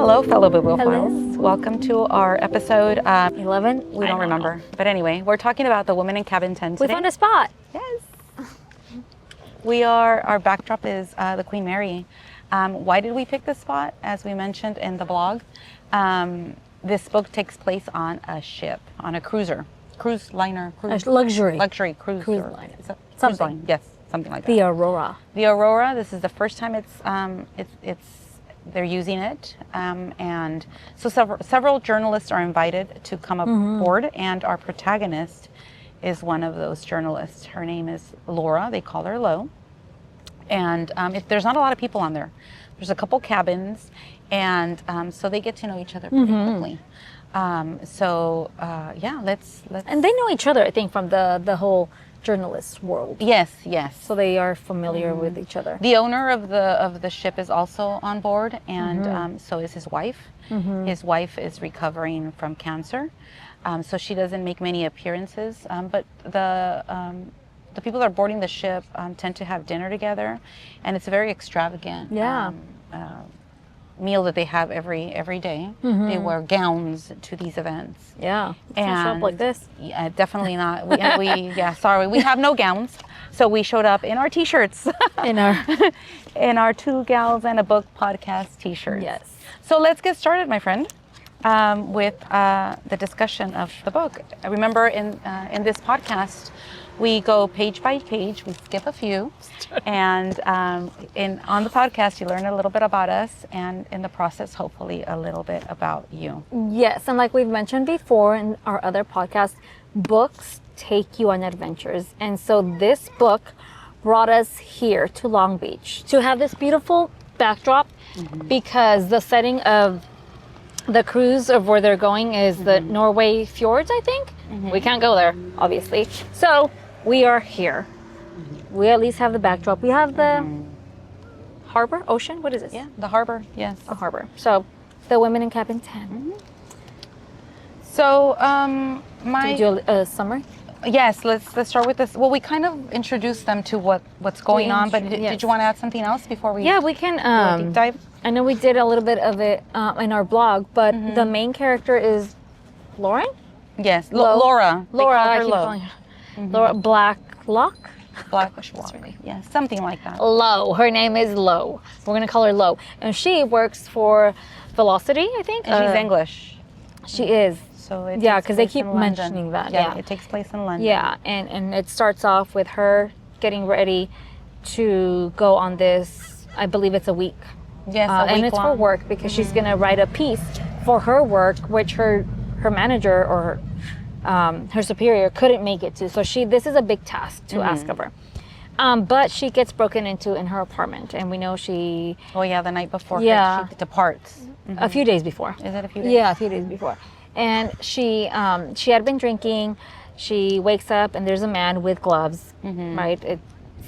Hello, fellow Hello. bibliophiles. Welcome to our episode 11? We don't remember. But anyway, we're talking about the woman in cabin 10 today. We found a spot. Yes. Our backdrop is the Queen Mary. Why did we pick this spot? As we mentioned in the blog, this book takes place on a ship, on a cruiser. Luxury cruise line. Cruise line, yes, something like that. The Aurora. The Aurora. This is the first time they're using it, and so several journalists are invited to come aboard, and our protagonist is one of those journalists. Her name is Laura. They call her Lo, and there's not a lot of people on there. There's a couple cabins, and so they get to know each other pretty quickly. Let's. And they know each other, I think, from the whole journalist world. Yes. So they are familiar with each other. The owner of the ship is also on board, and so is his wife. His wife is recovering from cancer, so she doesn't make many appearances. But the people that are boarding the ship tend to have dinner together, and it's a very extravagant meal that they have every day. They wear gowns to these events. Yeah, and show up like this. Yeah, definitely not. We have no gowns, so we showed up in our t-shirts, in our Two Gals and a Book podcast t-shirts. Yes. So let's get started, my friend, with the discussion of the book. Remember, in this podcast, we go page by page. We skip a few, and on the podcast, you learn a little bit about us, and in the process, hopefully, a little bit about you. Yes, and like we've mentioned before in our other podcasts, books take you on adventures, and so this book brought us here to Long Beach to have this beautiful backdrop, because the setting of the cruise of where they're going is the Norway fjords, I think. We can't go there, obviously. So we are here. We at least have the backdrop. We have the harbor, ocean. What is this? Yeah, the harbor. Yes, a harbor. So the women in cabin 10. So Did you do a summary? Yes, let's start with this. Well, we kind of introduced them to what's going on, but did you want to add something else before we? Yeah, we can do a deep dive. I know we did a little bit of it in our blog, but the main character is Lauren. Yes, Laura. Laura, I keep calling her. Laura Blacklock. Yeah, something like that. Lo. Her name is Lo. We're gonna call her Lo, and she works for Velocity, I think. And she's English. She is. So because they keep mentioning that. Yeah, it takes place in London. Yeah, and it starts off with her getting ready to go on this. I believe it's a week. Yes, and it's for work, because she's gonna write a piece for her work, which her manager or her superior couldn't make it to. So this is a big task to ask of her. But she gets broken into in her apartment, and we know she. Oh yeah, the night before. Yeah. She departs. A few days before. Is it a few days? Yeah, a few days before. And she had been drinking. She wakes up and there's a man with gloves. Right.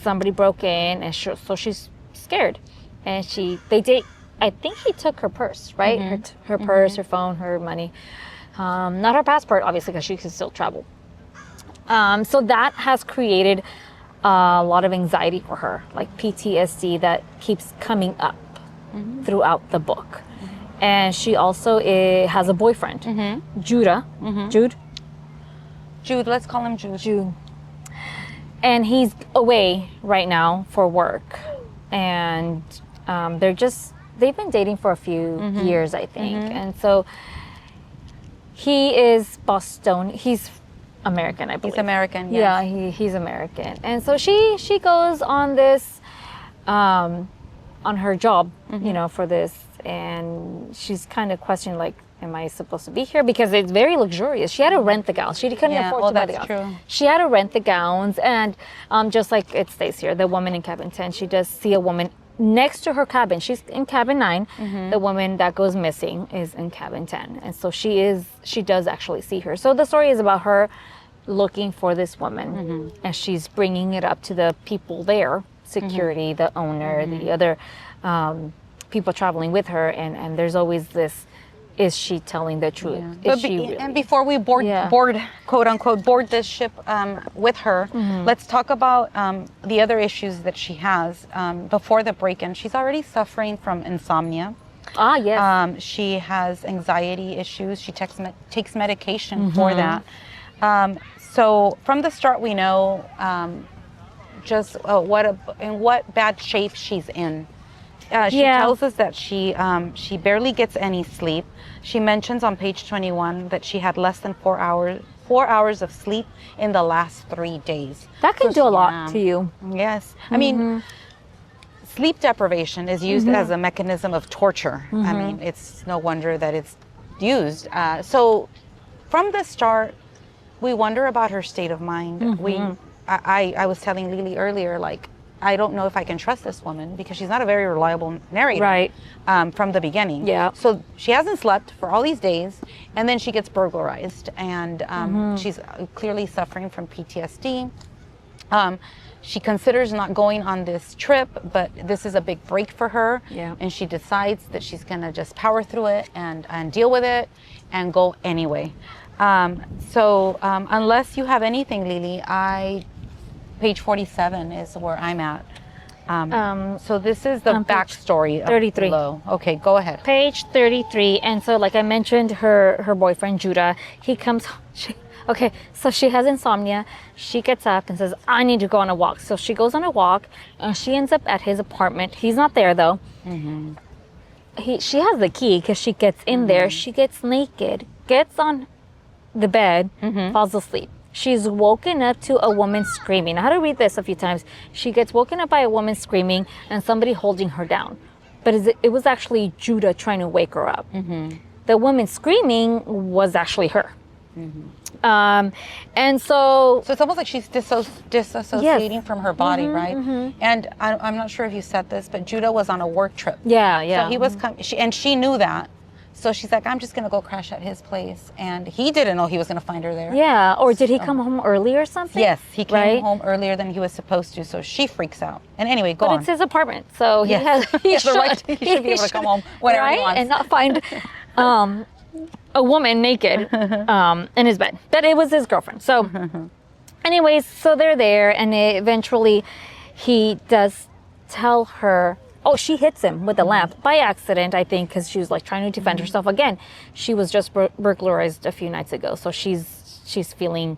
Somebody broke in, and so she's scared. And they date. I think he took her purse, right? Her purse, her phone, her money. Not her passport, obviously, because she can still travel. So that has created a lot of anxiety for her, like PTSD that keeps coming up throughout the book. And she also has a boyfriend, Jude. Let's call him Jude. And he's away right now for work. And they've been dating for a few years, I think. And so he is Boston. He's American, I believe. He's American, yes. Yeah, he's American. And so she goes on this, on her job, for this. And she's kind of questioning, like, am I supposed to be here? Because it's very luxurious. She had to rent the gowns. She couldn't afford to buy the gowns. True. She had to rent the gowns. And just like it states here, the woman in cabin 10, she does see a woman next to her cabin. She's in cabin 9. The woman that goes missing is in cabin 10. And so she does actually see her. So the story is about her looking for this woman. And she's bringing it up to the people there, security, the owner, the other people traveling with her, and there's always this, is she telling the truth? Is she really? And before we board, quote unquote, board this ship with her, let's talk about the other issues that she has before the break-in. She's already suffering from insomnia. Ah, yes. She has anxiety issues. She takes medication for that. So from the start, we know just in what bad shape she's in. She tells us that she barely gets any sleep. She mentions on page 21 that she had less than 4 hours of sleep in the last 3 days. That can do a lot to you. Yes. I mean, sleep deprivation is used as a mechanism of torture. I mean, it's no wonder that it's used. So from the start, we wonder about her state of mind. I was telling Lily earlier, like, I don't know if I can trust this woman because she's not a very reliable narrator. Right. From the beginning. Yeah. So she hasn't slept for all these days, and then she gets burglarized, and she's clearly suffering from PTSD. She considers not going on this trip, but this is a big break for her. Yeah. And she decides that she's gonna just power through it and deal with it and go anyway. So unless you have anything, Lily, page 47 is where I'm at. So this is the backstory of 33. Lo. Okay, go ahead. Page 33. And so, like I mentioned, her boyfriend, Judah, he comes... Okay, so she has insomnia. She gets up and says, I need to go on a walk. So she goes on a walk, and she ends up at his apartment. He's not there, though. She has the key because she gets in there. She gets naked, gets on the bed, falls asleep. She's woken up to a woman screaming. I had to read this a few times. She gets woken up by a woman screaming and somebody holding her down. But it was actually Judah trying to wake her up. The woman screaming was actually her. And so it's almost like she's disassociating from her body, right? And I'm not sure if you said this, but Judah was on a work trip. Yeah. So he was she knew that. So she's like, I'm just gonna go crash at his place, and he didn't know he was gonna find her there. Yeah, or did he come home early or something? Yes, he came home earlier than he was supposed to. So she freaks out. And anyway, go on. But it's his apartment, so he has he should be able to come home whenever he wants and not find a woman naked in his bed. But it was his girlfriend. So, anyways, so they're there, and eventually he does tell her. Oh, she hits him with a lamp by accident, I think, because she was like trying to defend herself. Again, she was just burglarized a few nights ago, so she's feeling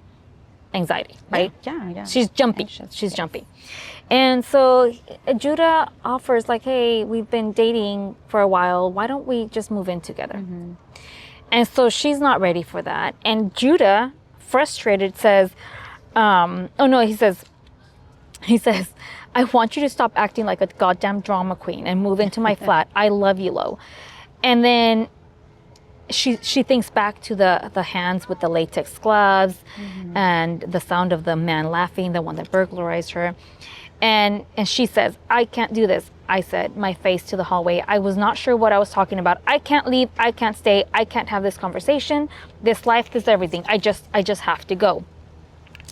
anxiety, right? Yeah. She's jumpy. Anxious. She's jumpy. And so Judah offers, like, hey, we've been dating for a while. Why don't we just move in together? And so she's not ready for that. And Judah, frustrated, says, he says, I want you to stop acting like a goddamn drama queen and move into my flat. I love you, Lo. And then she thinks back to the hands with the latex gloves and the sound of the man laughing, the one that burglarized her. And she says, I can't do this. I said, my face to the hallway. I was not sure what I was talking about. I can't leave. I can't stay. I can't have this conversation. This life, this everything. I just have to go.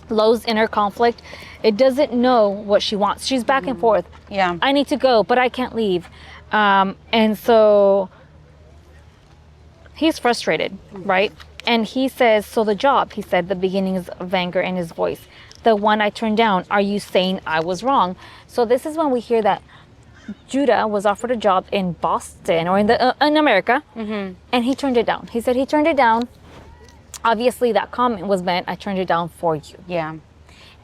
Lo's inner conflict, it doesn't know what she wants. She's back and forth. Yeah. I need to go, but I can't leave. And so he's frustrated, right? And he says, so the job, he said, the beginnings of anger in his voice, the one I turned down, are you saying I was wrong? So this is when we hear that Judah was offered a job in Boston or in America, and he turned it down. He said he turned it down. Obviously, that comment was meant, I turned it down for you. Yeah.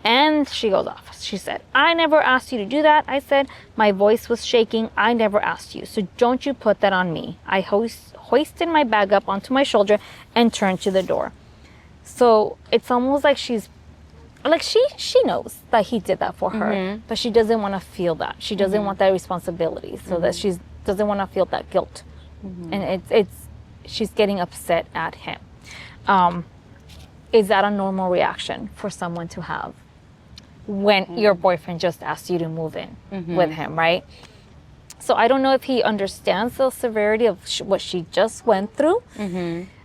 And she goes off. She said, I never asked you to do that. I said, my voice was shaking. I never asked you. So don't you put that on me. I hoisted my bag up onto my shoulder and turned to the door. So it's almost like she's, like she knows that he did that for her, but she doesn't want to feel that. She doesn't want that responsibility, so that she doesn't want to feel that guilt. And she's getting upset at him. Is that a normal reaction for someone to have when your boyfriend just asks you to move in with him, right? So I don't know if he understands the severity of what she just went through,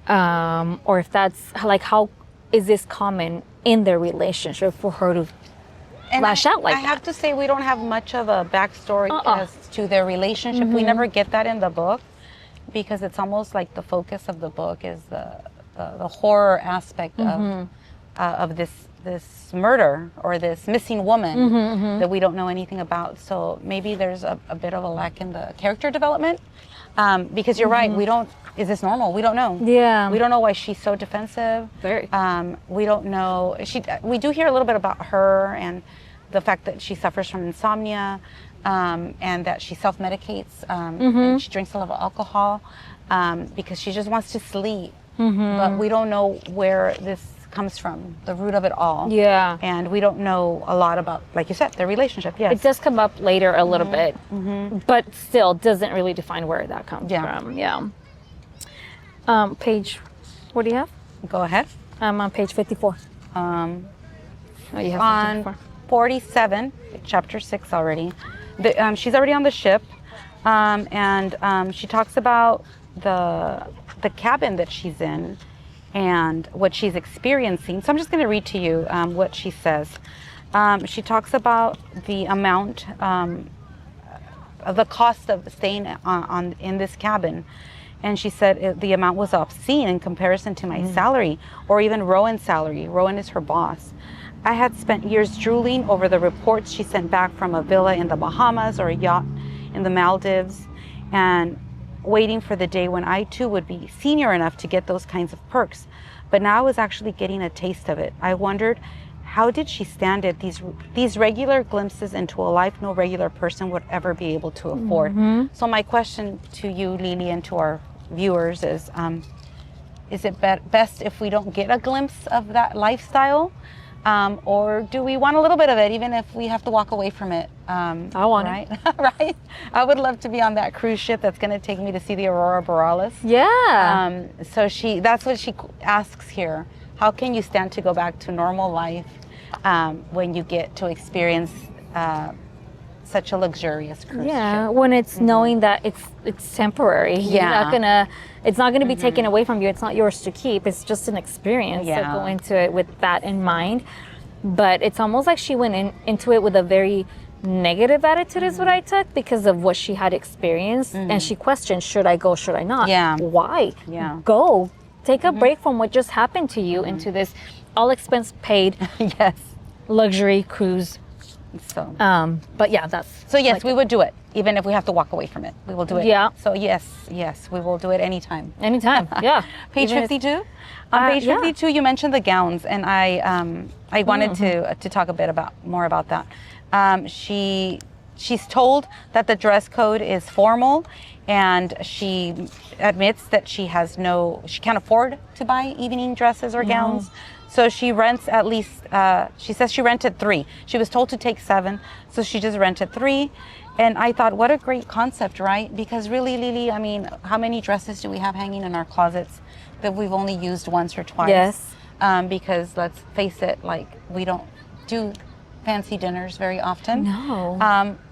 or if that's like, how is this common in their relationship for her to lash out like that? I have to say, we don't have much of a backstory as to their relationship. We never get that in the book because it's almost like the focus of the book is the horror aspect of this murder or this missing woman that we don't know anything about. So maybe there's a bit of a lack in the character development, because you're right. Is this normal? We don't know. Yeah. We don't know why she's so defensive. Very. We don't know. We do hear a little bit about her and the fact that she suffers from insomnia, and that she self-medicates, and she drinks a lot of alcohol, because she just wants to sleep. But we don't know where this comes from, the root of it all. Yeah. And we don't know a lot about, like you said, their relationship. Yes. It does come up later a little bit, but still doesn't really define where that comes from. Yeah. Page, what do you have? Go ahead. I'm on page 54. Oh, you have on 54. 47, chapter 6 already. She's already on the ship, and she talks about the cabin that she's in and what she's experiencing. So I'm just going to read to you what she says. She talks about the amount of the cost of staying in this cabin. And she said the amount was obscene in comparison to my salary, or even Rowan's salary. Rowan is her boss. I had spent years drooling over the reports she sent back from a villa in the Bahamas or a yacht in the Maldives, and waiting for the day when I too would be senior enough to get those kinds of perks. But now I was actually getting a taste of it. I wondered, how did she stand it? These regular glimpses into a life no regular person would ever be able to afford. So my question to you, Lily, and to our viewers is it best if we don't get a glimpse of that lifestyle? Or do we want a little bit of it, even if we have to walk away from it? I want it. Right? I would love to be on that cruise ship that's going to take me to see the Aurora Borealis. Yeah. So that's what she asks here. How can you stand to go back to normal life when you get to experience such a luxurious cruise ship? When it's knowing that it's temporary. Yeah. It's not gonna be taken away from you. It's not yours to keep. It's just an experience. Yeah. So go into it with that in mind. But it's almost like she went into it with a very negative attitude is what I took, because of what she had experienced. And she questioned, should I go, should I not? Yeah. Why? Yeah. Go. Take a break from what just happened to you into this all expense paid Yes. luxury cruise. So. But yeah, that's So yes, we would do it, even if we have to walk away from it. We will do it. Yeah. So yes, we will do it anytime. anytime. Yeah. Page Even if- 52. On page yeah. 52, you mentioned the gowns, and I wanted to talk a bit more about that. She's told that the dress code is formal, and she admits that she can't afford to buy evening dresses or gowns. So she rents at least, she says she rented 3. She was told to take 7, so she just rented 3. And I thought, what a great concept, right? Because really, Lily, I mean, how many dresses do we have hanging in our closets that we've only used once or twice? Yes. Because let's face it, like, we don't do fancy dinners very often. No.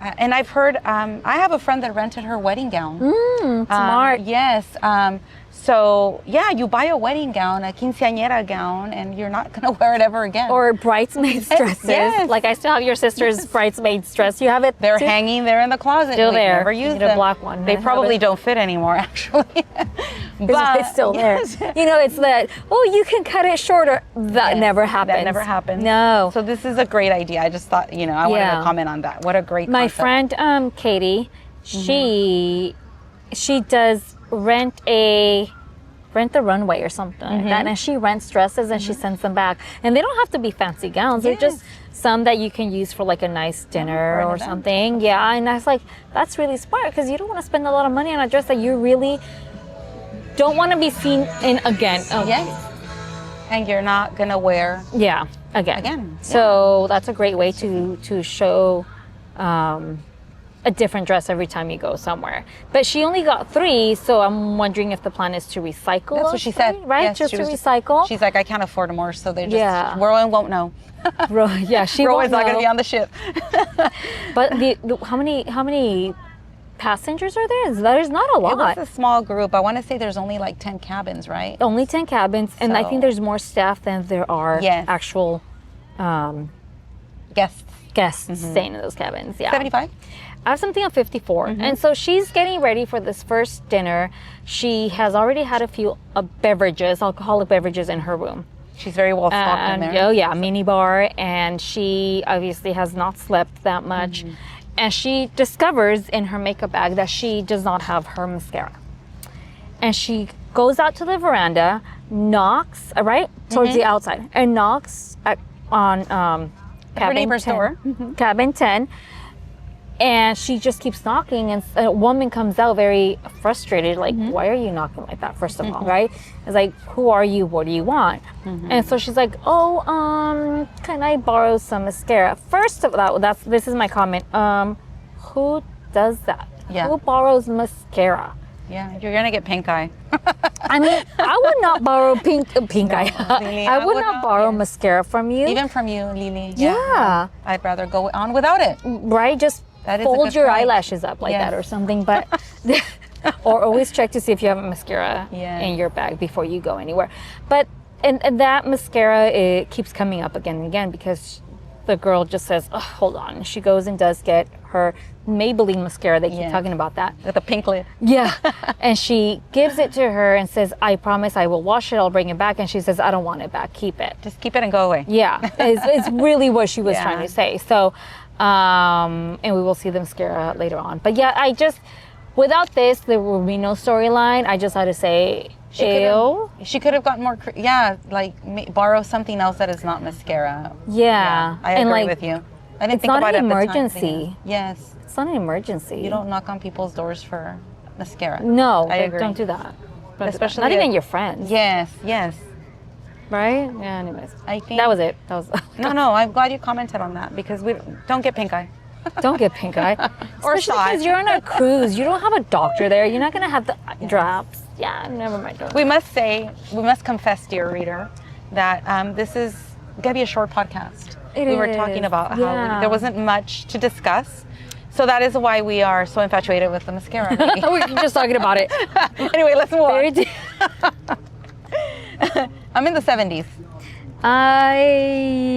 And I've heard, I have a friend that rented her wedding gown. Smart. Yes. So yeah, you buy a wedding gown, a quinceañera gown, and you're not gonna wear it ever again. Or bridesmaids dresses. Yes. Like I still have your sister's bridesmaids dress. You have it. They're too? hanging there in the closet. Still We there. Never You use need a them. black one. They I probably have it. don't fit anymore, actually. It's still yes. there. You know, it's that, you can cut it shorter. That never happens. That never happens. No. So this is a great idea. I just thought, I wanted to comment on that. What a great My concept. friend Katie, she does rent the runway or something like that, and she rents dresses and she sends them back, and they don't have to be fancy gowns. They're just some that you can use for like a nice dinner or something. Yeah, and I was like, that's really smart, because you don't want to spend a lot of money on a dress that you really don't want to be seen in again. Yes. And you're not gonna wear. Yeah, again. Again, So that's a great way to show a different dress every time you go somewhere. But she only got 3, so I'm wondering if the plan is to recycle. That's what she said. Right? Yes, just she to was recycle. She's like, I can't afford more, so they just. Yeah. Rowan won't know. She Rowan's won't not gonna know. be on the ship. But how many passengers are there? There's not a It lot. was a small group. I want to say there's only like 10 cabins, right? Only 10 cabins, and I So- think there's more staff than there are Yes. actual Guests. guests staying in those cabins. Yeah. 75. I have something on 54. And so she's getting ready for this first dinner. She has already had a few beverages, alcoholic beverages in her room. She's very well stocked in there. Oh yeah, mini bar, and she obviously has not slept that much. And she discovers in her makeup bag that she does not have her mascara. And she goes out to the veranda, knocks right towards the outside, and knocks on Her neighbor's 10, door. cabin 10. And she just keeps knocking, and a woman comes out very frustrated, like, why are you knocking like that, first of all, right? It's like, who are you? What do you want? And so she's like, oh, can I borrow some mascara? First of all, this is my comment. Who does that? Yeah. Who borrows mascara? Yeah, you're gonna get pink eye. I mean, I would not borrow pink eye. Lily, I would not borrow mascara from you. Even from you, Lily. Yeah. I'd rather go on without it. Right? Just That is a fold good your point. eyelashes up like that or something. But or always check to see if you have a mascara in your bag before you go anywhere. But and that mascara, it keeps coming up again and again because the girl just says, oh, hold on. She goes and does get her Maybelline mascara. They keep talking about that. With a pink lid. Yeah. And she gives it to her and says, I promise I will wash it. I'll bring it back. And she says, I don't want it back. Keep it. Just keep it and go away. Yeah. It's really what she was trying to say. So, and we will see the mascara later on. But yeah, without this, there will be no storyline. I just had to say, She could have gotten more, borrow something else that is not mascara. Yeah. I agree with you. I didn't think about it at the time. It's not an emergency. Yes. It's not an emergency. You don't knock on people's doors for mascara. No, I agree. don't do that. Especially not even your friends. Yes, yes. Right? Yeah, anyways. I think that was it. No, I'm glad you commented on that because we don't get pink eye. Don't get pink eye. Or Especially because you're on a cruise. You don't have a doctor there. You're not going to have the eye drops. Yeah, never mind. We must confess, dear reader, that this is going to be a short podcast. We were talking about how there wasn't much to discuss. So that is why we are so infatuated with the mascara. We're just talking about it. Anyway, let's move on. I'm in the 70s. I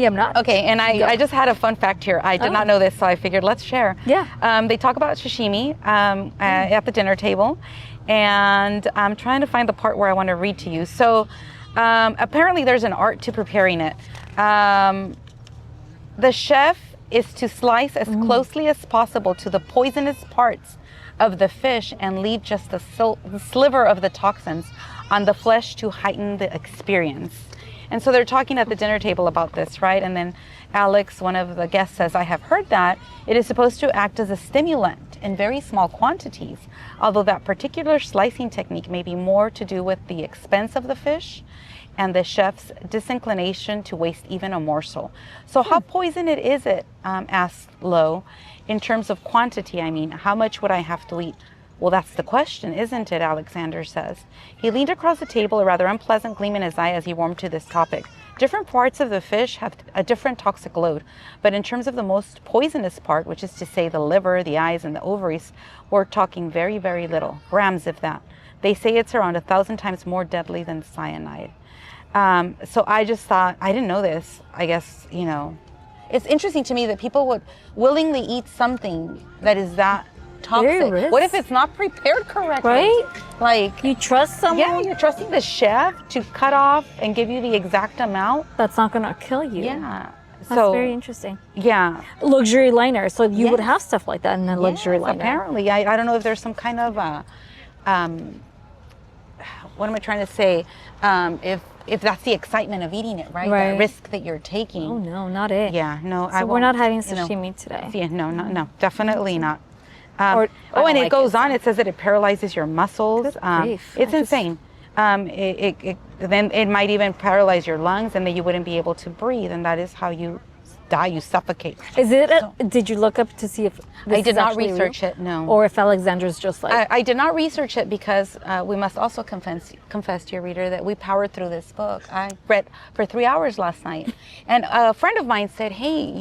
am not. Okay, and I just had a fun fact here. I did not know this, so I figured let's share. Yeah. They talk about sashimi at the dinner table, and I'm trying to find the part where I want to read to you. So apparently there's an art to preparing it. The chef is to slice as closely as possible to the poisonous parts of the fish and leave just a sliver of the toxins on the flesh to heighten the experience. And so they're talking at the dinner table about this, right? And then Alex, one of the guests, says, I have heard that it is supposed to act as a stimulant in very small quantities, although that particular slicing technique may be more to do with the expense of the fish and the chef's disinclination to waste even a morsel. So how poisoned is it, asked Lowe, in terms of quantity? I mean, how much would I have to eat? Well, that's the question, isn't it? Alexander says. He leaned across the table, a rather unpleasant gleam in his eye as he warmed to this topic. Different parts of the fish have a different toxic load, but in terms of the most poisonous part, which is to say the liver, the eyes, and the ovaries, we're talking very, very little, grams if that. They say it's around 1,000 times more deadly than cyanide. So I just thought, I didn't know this. I guess, it's interesting to me that people would willingly eat something that is that toxic. What if it's not prepared correctly? Right? Like, you trust someone? Yeah, you're trusting the chef to cut off and give you the exact amount. That's not going to kill you. Yeah. That's very interesting. Yeah. Luxury liner. So you would have stuff like that in a luxury liner. Apparently. I don't know if there's some kind of, what am I trying to say? If that's the excitement of eating it, right? That risk that you're taking. Oh, no, not it. Yeah, no. So we're not having sashimi today. Yeah, no, definitely not. And it goes on. It says that it paralyzes your muscles. It's insane. Then it might even paralyze your lungs, and then you wouldn't be able to breathe, and that is how you die. You suffocate. Is it? Did you look up to see if this I did is not actually research real? it. No. Or if Alexander's just like I did not research it because we must also confess to your reader that we powered through this book. I read for 3 hours last night, and a friend of mine said, "Hey,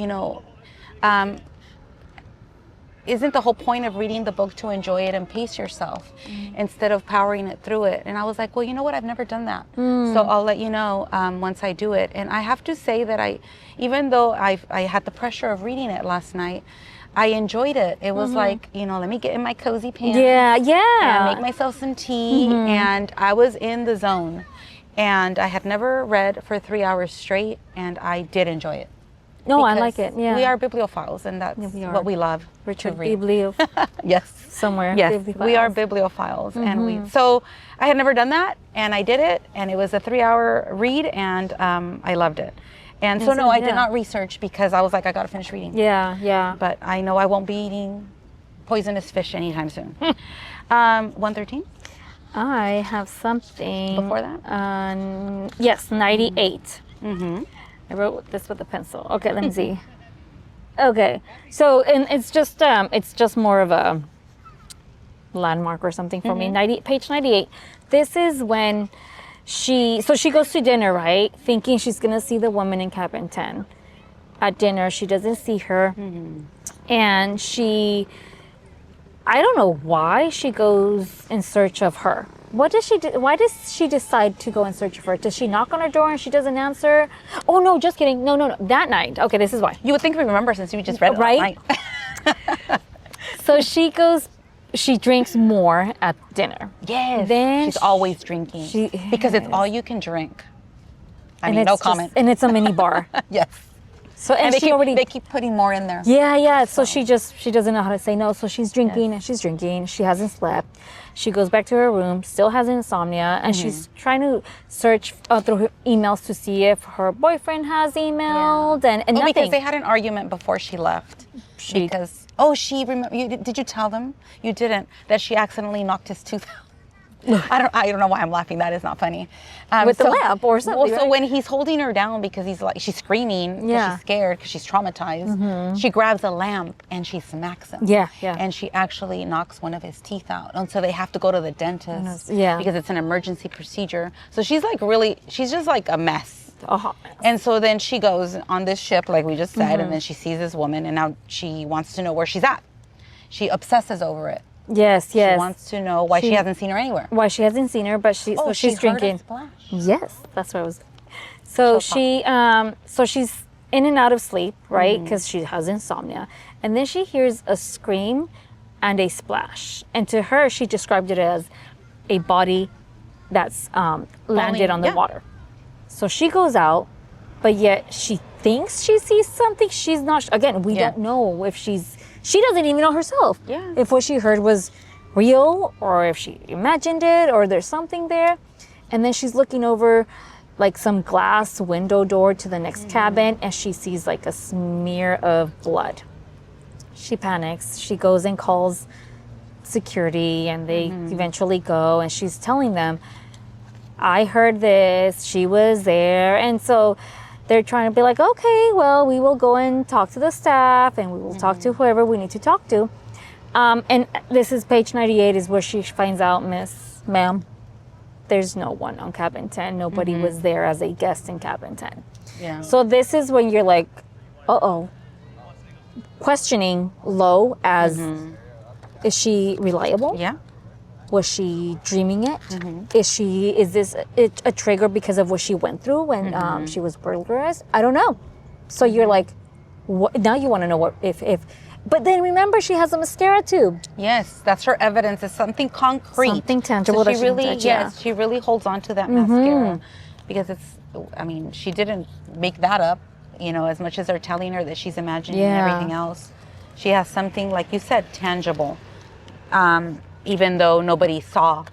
isn't the whole point of reading the book to enjoy it and pace yourself instead of powering it through it?" And I was like, well, you know what? I've never done that. So I'll let you know once I do it. And I have to say that even though I had the pressure of reading it last night, I enjoyed it. It was like, let me get in my cozy pants. Yeah. And make myself some tea. And I was in the zone. And I had never read for 3 hours straight, and I did enjoy it. No, I Because like it. Yeah. we are bibliophiles, and that's Yeah, we are. what we love. Richard to read. Biblio Yes. somewhere. Yes, Bibliophiles. we are bibliophiles, and so I had never done that, and I did it, and it was a 3-hour read, and I loved it. And so no, I did not research because I was like, I got to finish reading. Yeah, yeah. But I know I won't be eating poisonous fish anytime soon. 113 I have something before that. Yes, 98. Mm-hmm. I wrote this with a pencil. Okay, let me see. Okay, so and it's just more of a landmark or something for me. Page 98. This is when she goes to dinner, right? Thinking she's gonna see the woman in cabin 10. At dinner, she doesn't see her, and I don't know why she goes in search of her. What does she do? Why does she decide to go in search of her? Does she knock on her door and she doesn't answer? Oh no, just kidding. No. That night. Okay, this is why. You would think we remember since you just read it right? last night. So she drinks more at dinner. Yes. Then she's always drinking because it's all you can drink. I mean, no comment. And it's a mini bar. Yes. So and they keep putting more in there. Yeah. So she doesn't know how to say no. So she's drinking and she's drinking. She hasn't slept. She goes back to her room, still has insomnia, and she's trying to search through her emails to see if her boyfriend has emailed and nothing. Because they had an argument before she left. Did you tell them? You didn't. That she accidentally knocked his tooth out. I don't know why I'm laughing. That is not funny. With the lamp or something. So when he's holding her down because she's screaming because she's scared because she's traumatized, she grabs a lamp and she smacks him. Yeah. And she actually knocks one of his teeth out. And so they have to go to the dentist because it's an emergency procedure. So she's just like a mess. And so then she goes on this ship, like we just said, and then she sees this woman and now she wants to know where she's at. She obsesses over it. Yes. She wants to know why she hasn't seen her anywhere. Why she hasn't seen her, but she's drinking. Heard a splash. Yes, that's what I was. So she's in and out of sleep, right? Because she has insomnia, and then she hears a scream and a splash, and to her, she described it as a body that's landed on the water. So she goes out, but yet she thinks she sees something. She's not. Again, we don't know if she doesn't even know herself. Yeah. If what she heard was real or if she imagined it or there's something there. And then she's looking over like some glass window door to the next cabin and she sees like a smear of blood. She panics. She goes and calls security and they eventually go and she's telling them, I heard this, she was there. And so they're trying to be like, okay, well, we will go and talk to the staff and we will talk to whoever we need to talk to. And this is page 98 is where she finds out, ma'am, there's no one on cabin 10. Nobody was there as a guest in cabin 10. Yeah. So this is when you're like, uh-oh. Questioning Lo as, is she reliable? Yeah. Was she dreaming it? Is this a trigger because of what she went through when she was burglarized? I don't know. So you're like, what, now you want to know what if. But then remember, she has a mascara tube. Yes, that's her evidence. It's something concrete, something tangible. So she really, she really holds on to that mascara because she didn't make that up. As much as they're telling her that she's imagining everything else, she has something, like you said, tangible. Even though nobody saw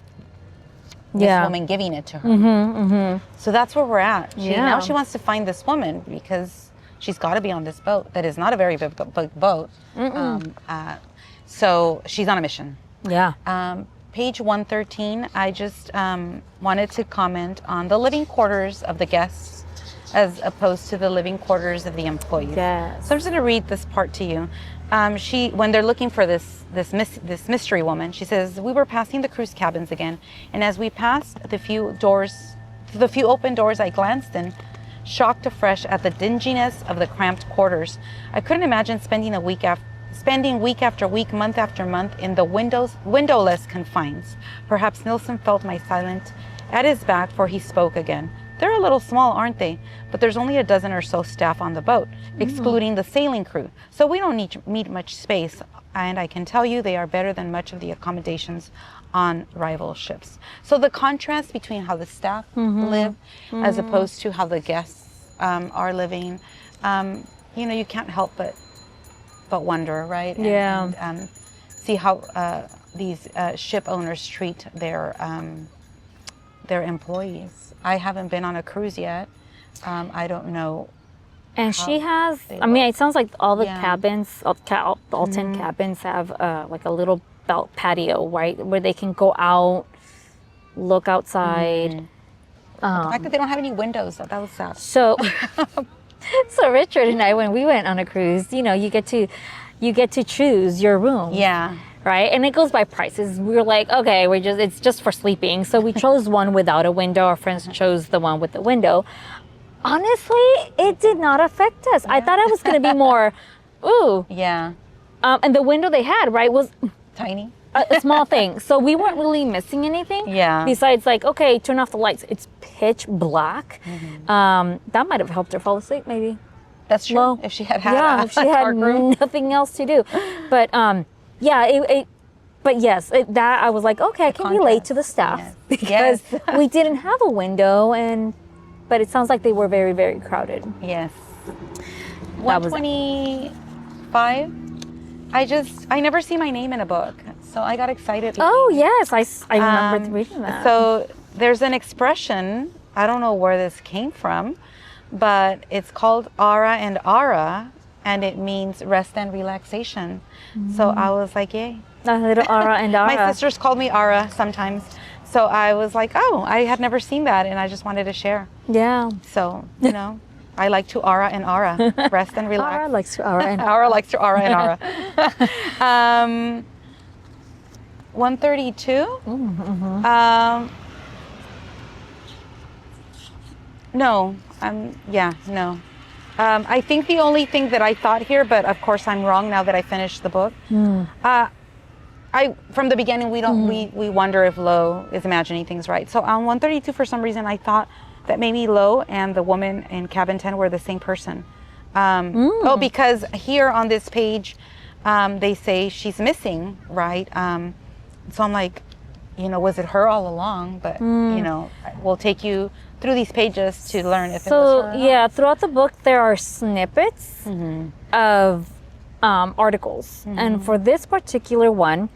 this woman giving it to her. So that's where we're at. Now she wants to find this woman because she's got to be on this boat that is not a very big boat. So she's on a mission. Yeah. Page 113, I just wanted to comment on the living quarters of the guests as opposed to the living quarters of the employees. Yes. So I'm just going to read this part to you. When they're looking for this mystery woman, she says, we were passing the cruise cabins again, and as we passed the few open doors I glanced in, shocked afresh at the dinginess of the cramped quarters. I couldn't imagine spending week after week, month after month in the windowless confines. Perhaps Nilsson felt my silence at his back, for he spoke again. They're a little small, aren't they? But there's only a dozen or so staff on the boat, excluding the sailing crew. So we don't need much space. And I can tell you they are better than much of the accommodations on rival ships. So the contrast between how the staff live as opposed to how the guests are living, you know, you can't help but wonder, right? And see how these ship owners treat their employees. I haven't been on a cruise yet. I don't know. And she has, I mean, it sounds like all the cabins, all 10 cabins have like a little belt patio, right? Where they can go out, look outside. The fact that they don't have any windows, that was sad. So, so Richard and I, when we went on a cruise, you know, you get to choose your room. Yeah. Right? And it goes by prices. We were like, okay, it's just for sleeping. So we chose one without a window. Our friends chose the one with the window. Honestly, it did not affect us. I thought it was going to be more, ooh. Yeah. And the window they had, right, was tiny. A small thing. So we weren't really missing anything. Yeah. Besides, like, okay, turn off the lights. It's pitch black. That might have helped her fall asleep, maybe. That's true. Well, if she had if she had nothing else to do. But yeah, but yes, that I was like, okay, I can relate to the staff because we didn't have a window, but it sounds like they were very, very crowded. Yes. 125. I never see my name in a book, so I got excited. Oh yes, I remember reading that. So there's an expression, I don't know where this came from, but it's called ara and ara, and it means rest and relaxation. So I was like, yay. A little ara and ara. My sisters called me Ara sometimes. So I was like, oh, I had never seen that, and I just wanted to share. Yeah. So, you know, I like to ara and ara, rest and relax. Ara likes to ara and Ara likes to ara and ara. 132? No. No. I think the only thing that I thought here, but of course I'm wrong now that I finished the book. From the beginning, we wonder if Lo is imagining things right. So on 132, for some reason, I thought that maybe Lo and the woman in cabin 10 were the same person. Oh, because here on this page, they say she's missing, right? So I'm like, you know, was it her all along? But, you know, we'll take you through these pages to learn if it was her or not. Yeah, throughout the book, there are snippets of articles. And for this particular one,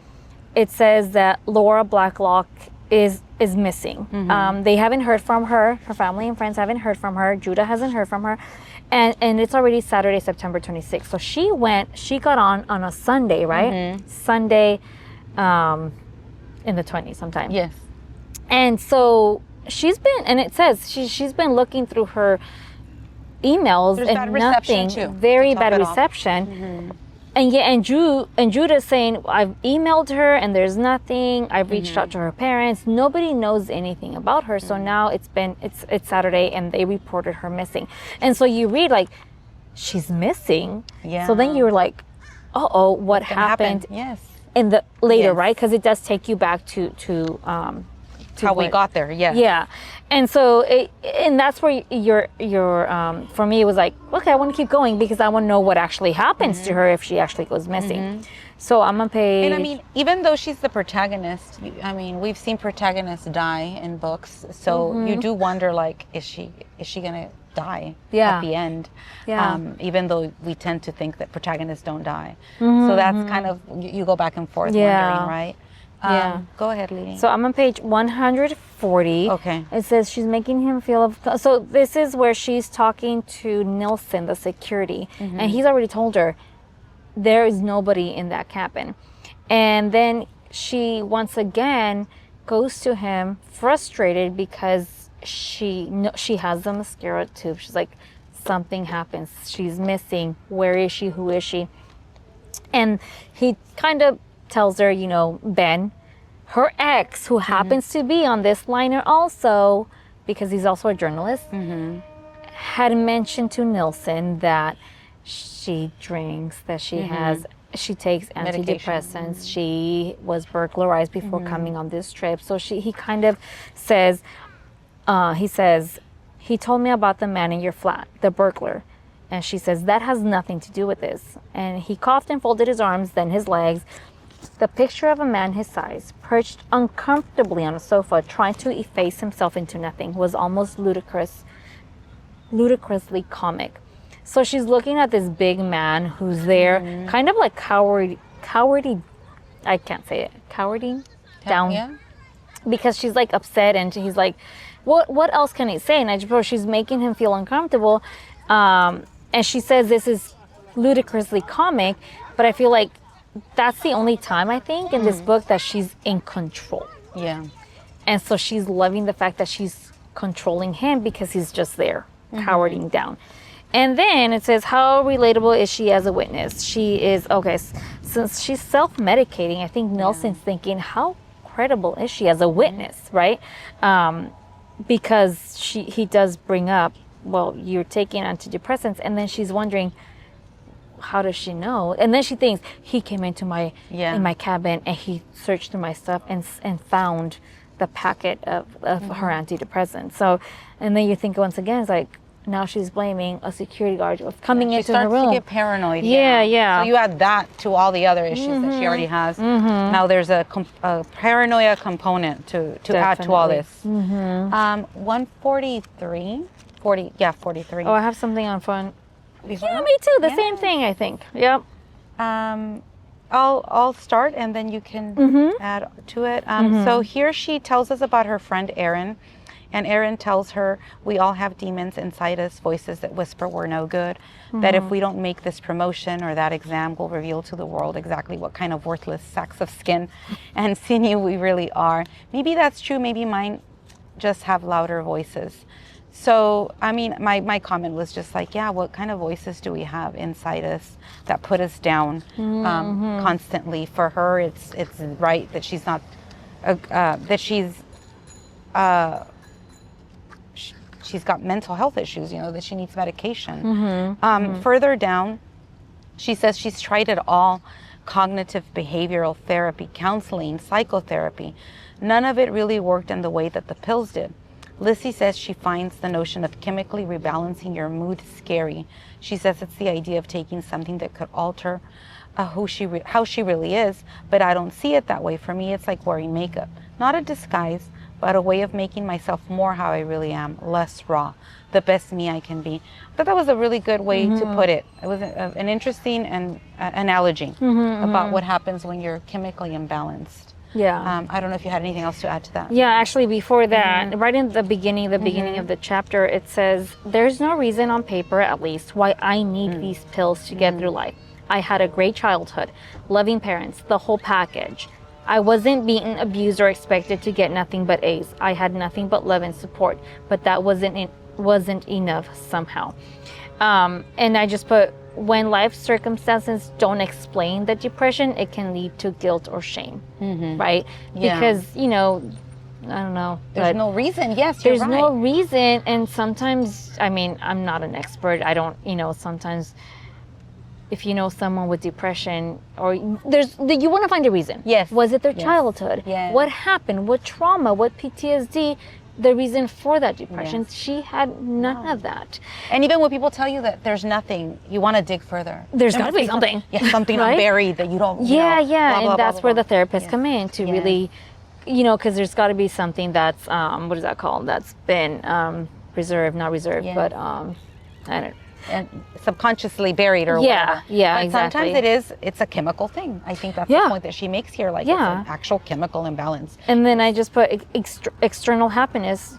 it says that Laura Blacklock is missing. They haven't heard from her. Her family and friends haven't heard from her. Judah hasn't heard from her. And it's already Saturday, September 26th. So she got on a Sunday, right? Sunday in the 20s sometime. Yes. And so she's been, and it says she's been looking through her emails. There's and bad reception nothing. too. Very bad reception. And yeah, and Judah's saying, I've emailed her and there's nothing. I've reached out to her parents. Nobody knows anything about her. So now it's Saturday and they reported her missing. And so you read like, she's missing. Yeah. So then you're like, uh-oh, what happened? Yes. In the later, right? Because it does take you back to how we got there. Yeah. Yeah. And so and that's where your for me it was like, okay, I want to keep going because I want to know what actually happens to her if she actually goes missing. So I'm gonna pay. And I mean, even though she's the protagonist, I mean, we've seen protagonists die in books, so you do wonder, like, is she gonna die at the end? Yeah. Even though we tend to think that protagonists don't die, so that's kind of you go back and forth wondering, right? Go ahead, Lily. So I'm on page 140. Okay. It says she's making him feel. So this is where she's talking to Nilsson, the security, and he's already told her there is nobody in that cabin. And then she once again goes to him frustrated because she has the mascara tube. She's like, something happens. She's missing. Where is she? Who is she? And he kind of tells her, you know, Ben, her ex, who happens to be on this liner also, because he's also a journalist, had mentioned to Nilsson that she drinks, that she she takes antidepressants. She was burglarized before coming on this trip. So he kind of says, he says, He told me about the man in your flat, the burglar. And she says, that has nothing to do with this. And he coughed and folded his arms, then his legs. The picture of a man his size, perched uncomfortably on a sofa, trying to efface himself into nothing, was almost ludicrously comic. So she's looking at this big man who's there, kind of like cowardy, I can't say it, cowarding down. Yeah. Because she's like upset, and he's like, what else can he say? And I suppose she's making him feel uncomfortable. And she says this is ludicrously comic, but I feel like that's the only time, I think, in this book that she's in control. Yeah. And so she's loving the fact that she's controlling him because he's just there, cowarding down. And then it says, how relatable is she as a witness? She is, okay, since she's self-medicating, I think Nelson's thinking, how credible is she as a witness, right? Because he does bring up, well, you're taking antidepressants, and then she's wondering, how does she know? And then she thinks, he came into my in my cabin and he searched through my stuff and found the packet of her antidepressants. So, and then you think once again, it's like, now she's blaming a security guard of coming into her room. She starts to get paranoid. Yeah. So you add that to all the other issues that she already has. Now there's a paranoia component to add to all this. 143. 43. Oh, I have something on fun. Yeah, me too. The same thing, I think. Yep. I'll start and then you can add to it. So here she tells us about her friend Erin, and Erin tells her, we all have demons inside us, voices that whisper we're no good, that if we don't make this promotion or that exam, we'll reveal to the world exactly what kind of worthless sacks of skin and sinew we really are. Maybe that's true. Maybe mine just have louder voices. So, I mean, my comment was just like, yeah, what kind of voices do we have inside us that put us down constantly? For her, it's right that she's not, she's got mental health issues, that she needs medication. Further down, she says she's tried it all: cognitive behavioral therapy, counseling, psychotherapy. None of it really worked in the way that the pills did. Lissy says she finds the notion of chemically rebalancing your mood scary. She says it's the idea of taking something that could alter how she really is, but I don't see it that way. For me, it's like wearing makeup. Not a disguise, but a way of making myself more how I really am, less raw, the best me I can be. I thought that was a really good way to put it. It was an interesting analogy about what happens when you're chemically imbalanced. Yeah. I don't know if you had anything else to add to that. Yeah, actually, before that, right in the beginning of the chapter, it says, there's no reason on paper, at least, why I need these pills to get through life. I had a great childhood, loving parents, the whole package. I wasn't beaten, abused, or expected to get nothing but A's. I had nothing but love and support, but that wasn't enough somehow. And I just put, when life circumstances don't explain the depression, it can lead to guilt or shame, right? Yeah. Because, I don't know. There's no reason. Yes, there's you're right. no reason. And sometimes, I mean, I'm not an expert. I don't, sometimes if you know someone with depression, or you want to find a reason. Yes. Was it their childhood? Yes. What happened? What trauma? What PTSD? The reason for that depression, she had none of that. And even when people tell you that there's nothing, you want to dig further. There's got to be something. Yeah, something right? buried that you don't. Yeah, blah, blah, and that's where the therapists Yes. come in to really, because there's got to be something that's what is that called? That's been reserved, not reserved, but I don't. And subconsciously buried or whatever. Yeah, but exactly. sometimes it's a chemical thing. I think that's the point that she makes here. Like it's an actual chemical imbalance. And then I just put external happiness,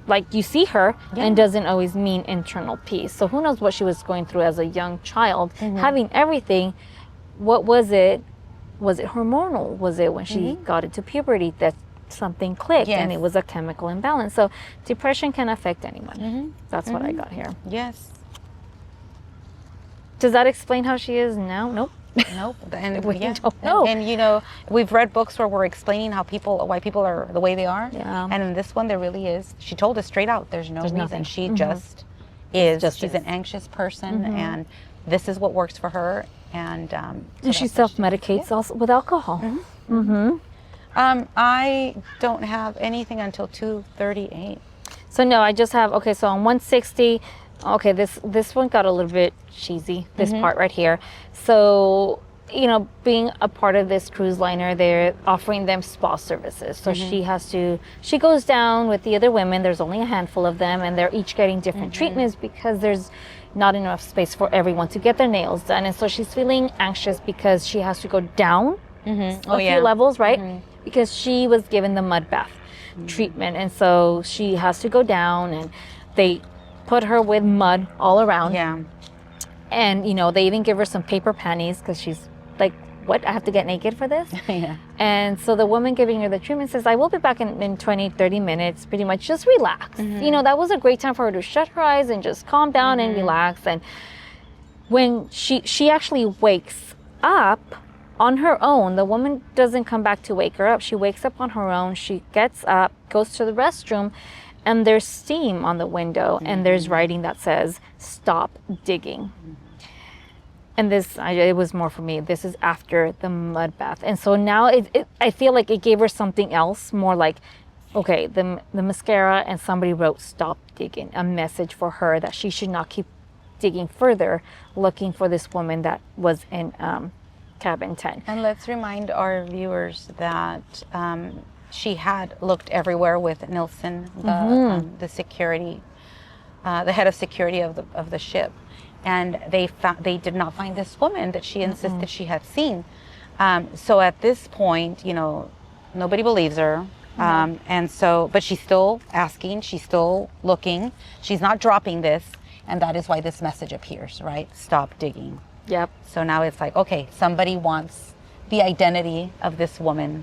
like you see her, and doesn't always mean internal peace. So who knows what she was going through as a young child, having everything. What was it? Was it hormonal? Was it when she got into puberty that something clicked and it was a chemical imbalance? So depression can affect anyone. That's what I got here. Yes. Does that explain how she is now? Nope. Nope. And We don't know. And we've read books where we're explaining why people are the way they are. Yeah. And in this one, there really is. She told us straight out, there's reason. nothing. She just is. Just She's is. an anxious person, and this is what works for her. And And she self-medicates also with alcohol. I don't have anything until 2:38. So no, I just have, okay, so on 160, okay, this one got a little bit cheesy, this part right here. So, you know, being a part of this cruise liner, they're offering them spa services. So she goes down with the other women. There's only a handful of them, and they're each getting different treatments because there's not enough space for everyone to get their nails done. And so she's feeling anxious because she has to go down a few levels, right? Because she was given the mud bath treatment. And so she has to go down, and they put her with mud all around. Yeah. And, you know, they even give her some paper panties because she's like, what? I have to get naked for this? Yeah. And so the woman giving her the treatment says, I will be back in 20, 30 minutes. Pretty much just relax. You know, that was a great time for her to shut her eyes and just calm down and relax. And when she actually wakes up on her own, the woman doesn't come back to wake her up. She wakes up on her own. She gets up, goes to the restroom, and there's steam on the window, and there's writing that says, stop digging. And it was more for me. This is after the mud bath. And so now I feel like it gave her something else, more like, okay, the mascara, and somebody wrote stop digging, a message for her that she should not keep digging further, looking for this woman that was in cabin 10. And let's remind our viewers that she had looked everywhere with Nilsson, the security, the head of security of the ship. And they did not find this woman that she insisted she had seen. So at this point, you know, nobody believes her. And so, but she's still asking, she's still looking, she's not dropping this. And that is why this message appears, right? Stop digging. Yep. So now it's like, okay, somebody wants the identity of this woman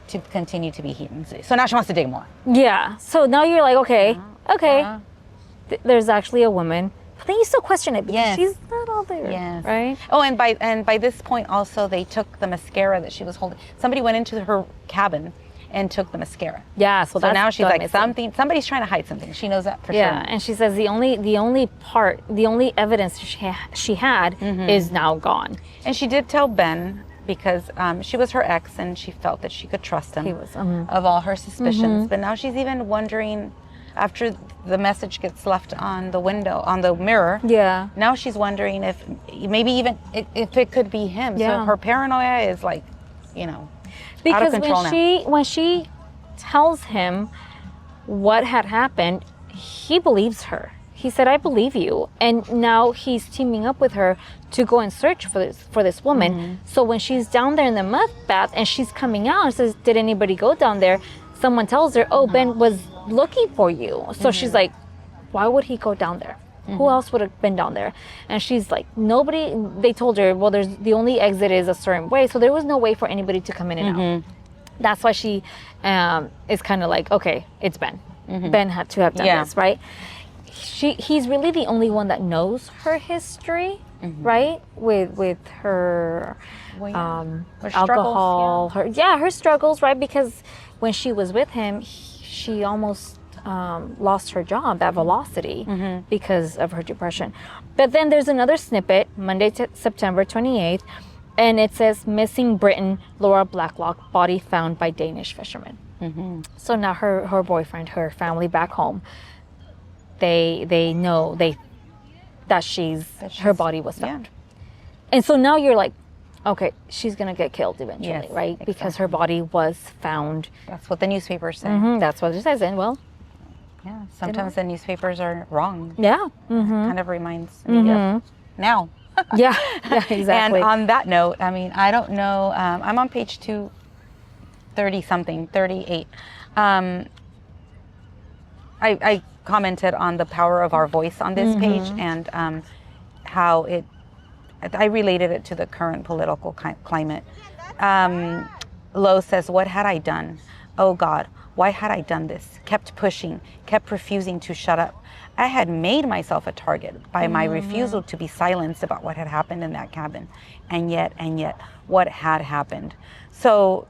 to continue to be hidden. So now she wants to dig more. Yeah. So now you're like, okay, there's actually a woman. But then you still question it because she's not all there. Yes. Right? Oh, and by this point also, they took the mascara that she was holding. Somebody went into her cabin and took the mascara. Yeah, so that's now she's like, missing. somebody's trying to hide something. She knows that for sure. Yeah, and she says the only evidence she had is now gone. And she did tell Ben, because she was her ex and she felt that she could trust him. He was, of all her suspicions. But now she's even wondering, after the message gets left on the window, on the mirror. Yeah. Now she's wondering if maybe even if it could be him. Yeah. So her paranoia is like, you know, because out of control when she tells him what had happened, he believes her. He said, I believe you. And now he's teaming up with her to go and search for this woman. So when she's down there in the mud bath and she's coming out and says, did anybody go down there? Someone tells her, oh, Ben was looking for you. So she's like, why would he go down there? Who else would have been down there? And she's like, nobody. They told her, well, the only exit is a certain way. So there was no way for anybody to come in and out. That's why she is kind of like, okay, it's Ben. Ben had to have done this, right? He's really the only one that knows her history, right? With her alcohol, her struggles, right? Because when she was with him, she almost lost her job at Velocity because of her depression. But then there's another snippet, Monday, September 28th, and it says, missing Britain, Laura Blacklock, body found by Danish fishermen. So now her boyfriend, her family back home, they know that her body was found. And so now you're like, okay, she's going to get killed eventually, right? Exactly. Because her body was found. That's what the newspapers say. That's what it says. And well, yeah, sometimes the newspapers are wrong. Yeah. Kind of reminds me of now. Yeah, exactly. And on that note, I mean, I don't know. I'm on page 38. I commented on the power of our voice on this page and how I related it to the current political climate. Lowe says, what had I done? Oh God, why had I done this? Kept pushing, kept refusing to shut up. I had made myself a target by my refusal to be silenced about what had happened in that cabin. And yet, what had happened? So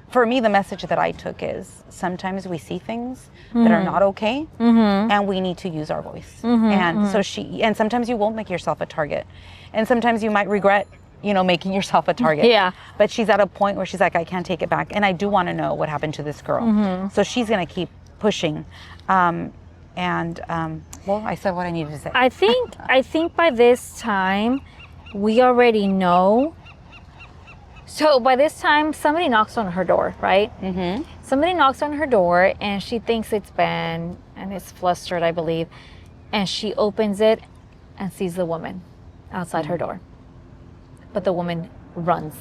for me, the message that I took is sometimes we see things that are not okay, and we need to use our voice. And so and sometimes you won't make yourself a target, and sometimes you might regret, making yourself a target. Yeah. But she's at a point where she's like, I can't take it back, and I do want to know what happened to this girl. So she's gonna keep pushing. Well, I said what I needed to say. I think by this time we already know. So by this time somebody knocks on her door, right? Mm-hmm. Somebody knocks on her door and she thinks it's Ben and is flustered, I believe. And she opens it and sees the woman outside her door. But the woman runs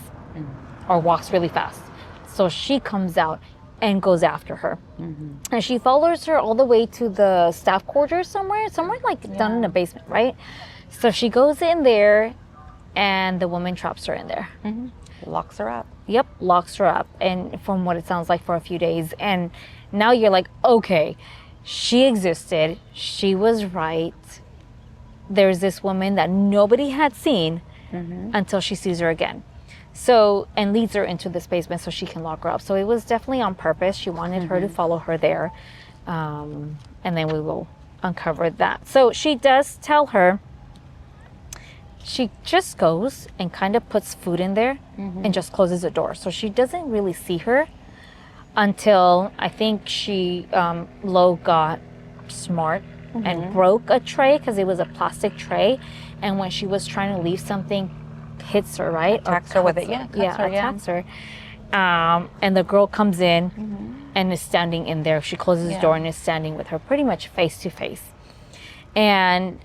or walks really fast. So she comes out and goes after her. And she follows her all the way to the staff quarters somewhere like down in the basement, right? So she goes in there and the woman traps her in there. Locks her up. Yep, locks her up. And from what it sounds like, for a few days. And now you're like, okay, she existed. She was right. There's this woman that nobody had seen until she sees her again. So, and leads her into this basement so she can lock her up. So it was definitely on purpose. She wanted her to follow her there. And then we will uncover that. So she does tell her, she just goes and kind of puts food in there and just closes the door. So she doesn't really see her until I think Lo got smart and broke a tray because it was a plastic tray. And when she was trying to leave, something hits her, right? Attacks her with it. Yeah, attacks her. And the girl comes in and is standing in there. She closes the door and is standing with her pretty much face to face. And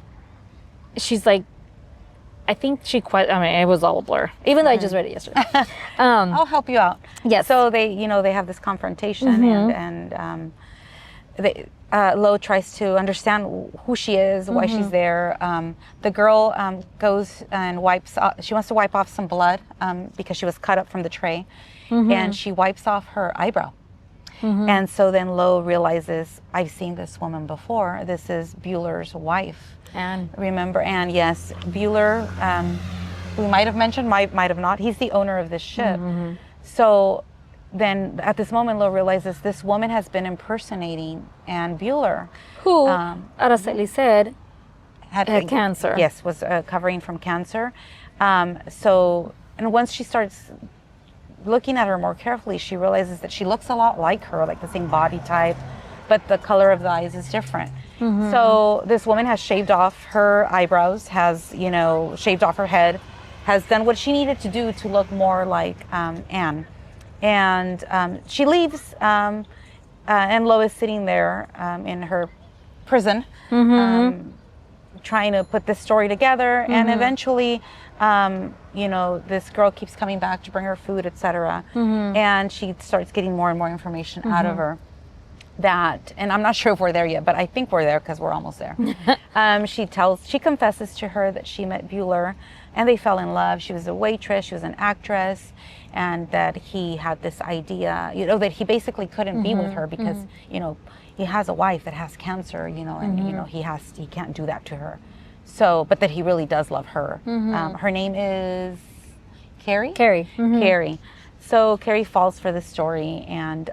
she's like, I think it was all a blur, even though I just read it yesterday. I'll help you out. Yes. So they have this confrontation and Lo tries to understand who she is, why she's there. The girl goes and she wants to wipe off some blood because she was cut up from the tray, and she wipes off her eyebrow. And so then Lo realizes, I've seen this woman before. This is Bueller's wife. Anne. Remember Anne? Yes. Bueller, we might have mentioned, might have not. He's the owner of this ship. So then at this moment, Lo realizes this woman has been impersonating Anne Bueller. Who, Araceli said, had cancer. Yes, was recovering from cancer. And once she starts looking at her more carefully, she realizes that she looks a lot like her, like the same body type, but the color of the eyes is different. So this woman has shaved off her eyebrows, has, shaved off her head, has done what she needed to do to look more like Anne. And she leaves, and Lo is sitting there in her prison, trying to put this story together. And eventually, this girl keeps coming back to bring her food, etc. And she starts getting more and more information out of her. And I'm not sure if we're there yet, but I think we're there because we're almost there. She confesses to her that she met Bueller and they fell in love. She was a waitress, she was an actress, and that he had this idea, that he basically couldn't be with her because, he has a wife that has cancer, and, he can't do that to her. So, but that he really does love her. Her name is Carrie? Carrie. Carrie. So Carrie falls for the story, and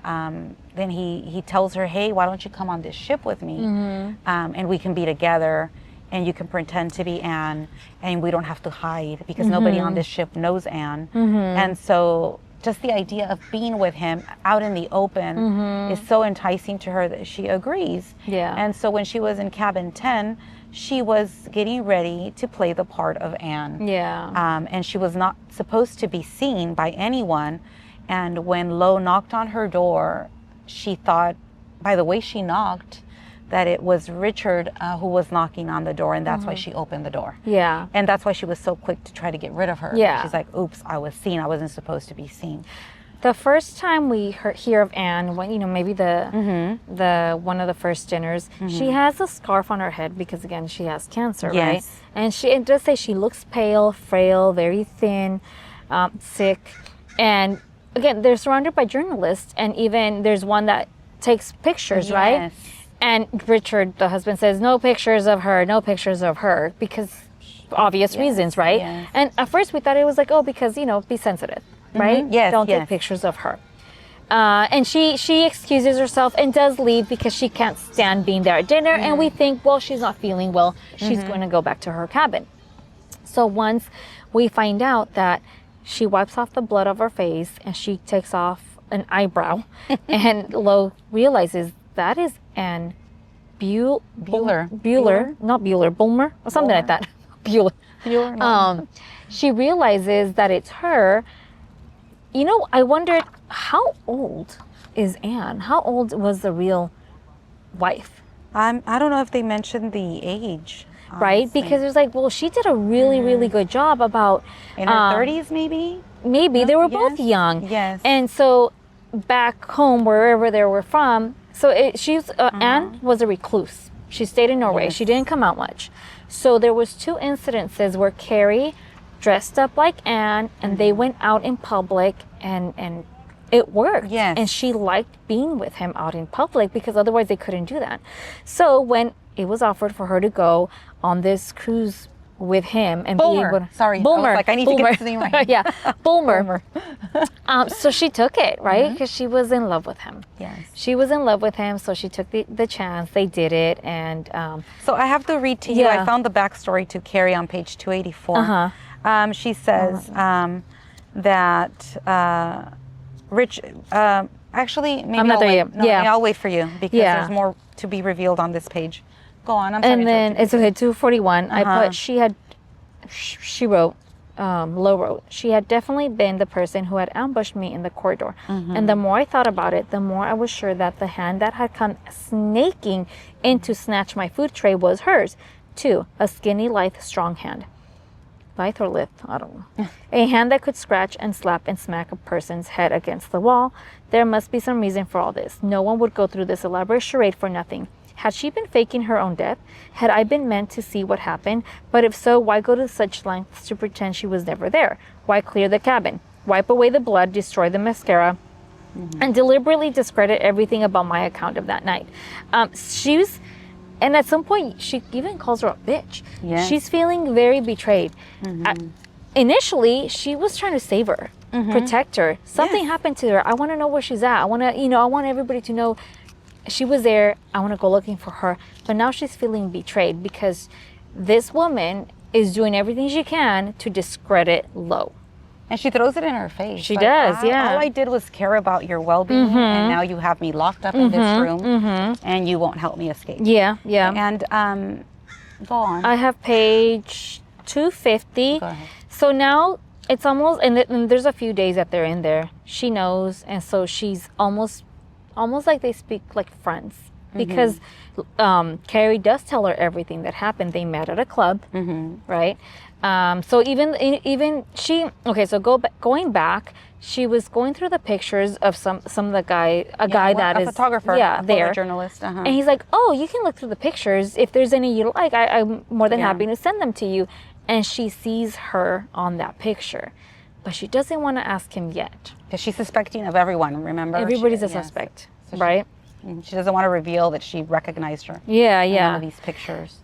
then he tells her, hey, why don't you come on this ship with me, and we can be together, and you can pretend to be Anne, and we don't have to hide because nobody on this ship knows Anne. And so just the idea of being with him out in the open is so enticing to her that she agrees. And so when she was in cabin 10, she was getting ready to play the part of Anne. And she was not supposed to be seen by anyone. And when Lo knocked on her door, she thought, by the way she knocked, that it was Richard who was knocking on the door, and that's why she opened the door. And that's why she was so quick to try to get rid of her. She's like, oops, I was seen. I wasn't supposed to be seen. The first time we hear of Anne, when maybe the one of the first dinners, she has a scarf on her head because again she has cancer, right? And it does say she looks pale, frail, very thin, sick, and again they're surrounded by journalists, and even there's one that takes pictures, right? And Richard, the husband, says no pictures of her, because obvious reasons, right? And at first we thought it was like, oh, because be sensitive. Right? Don't take pictures of her. And she excuses herself and does leave because she can't stand being there at dinner. And we think, well, she's not feeling well. She's going to go back to her cabin. So once we find out that she wipes off the blood of her face and she takes off an eyebrow, and Lo realizes that is Anne Bueller. not Bueller, Bulmer, or something like that. Bueller. No. She realizes that it's her. You know, I wondered, how old is Anne? How old was the real wife? I don't know if they mentioned the age. Right? Honestly. Because it was like, well, she did a really, really good job about... In her 30s, maybe? Maybe. No? They were Yes. both young. Yes. And so back home, wherever they were from, so Anne was a recluse. She stayed in Norway. Yes. She didn't come out much. So there was 2 incidences where Carrie dressed up like Anne and they went out in public and it worked. Yes. And she liked being with him out in public because otherwise they couldn't do that. So when it was offered for her to go on this cruise with him and Bulmer. be able to... Sorry. Bulmer. I was like, I need to get the name right. Yeah. Bulmer. So she took it, right? Because she was in love with him. Yes. She was in love with him, so she took the chance. They did it, and So I have to read to you. Yeah. I found the backstory to Carrie on page 284. She says that Rich. Actually, maybe I'm not I'll there wait. yet. No, Yeah. I'll wait for you because Yeah. there's more to be revealed on this page. Go on. I'm sorry. and then it's okay. 241. I put she wrote. Lo wrote, she had definitely been the person who had ambushed me in the corridor. And the more I thought about it, the more I was sure that the hand that had come snaking in to snatch my food tray was hers, too. A skinny, lithe, strong hand. Lithe or lithe? I don't know. A hand that could scratch and slap and smack a person's head against the wall. There must be some reason for all this. No one would go through this elaborate charade for nothing. Had she been faking her own death? Had I been meant to see what happened? But if so, why go to such lengths to pretend she was never there? Why clear the cabin? Wipe away the blood, destroy the mascara, and deliberately discredit everything about my account of that night? And at some point, she even calls her a bitch. Yes. She's feeling very betrayed. Initially, she was trying to save her, protect her. Something happened to her. I want to know where she's at. I want everybody to know she was there. I want to go looking for her. But now she's feeling betrayed because this woman is doing everything she can to discredit Lo. And she throws it in her face. She does, yeah. All I did was care about your well-being, and now you have me locked up in this room, and you won't help me escape. Yeah, yeah. And go on. I have page 250. Go ahead. So now it's almost, and there's a few days that they're in there. She knows, and so she's almost like they speak like friends. Because Carrie does tell her everything that happened. They met at a club, right? So even she, okay, so going back, she was going through the pictures of some of the guy that is a photographer, yeah, a there, journalist, and he's like, oh, you can look through the pictures. If there's any you like, I'm more than happy to send them to you. And she sees her on that picture, but she doesn't want to ask him yet. Because she's suspecting of everyone, remember? Everybody's a suspect, So right? She doesn't want to reveal that she recognized her Yeah, in yeah. one of these pictures.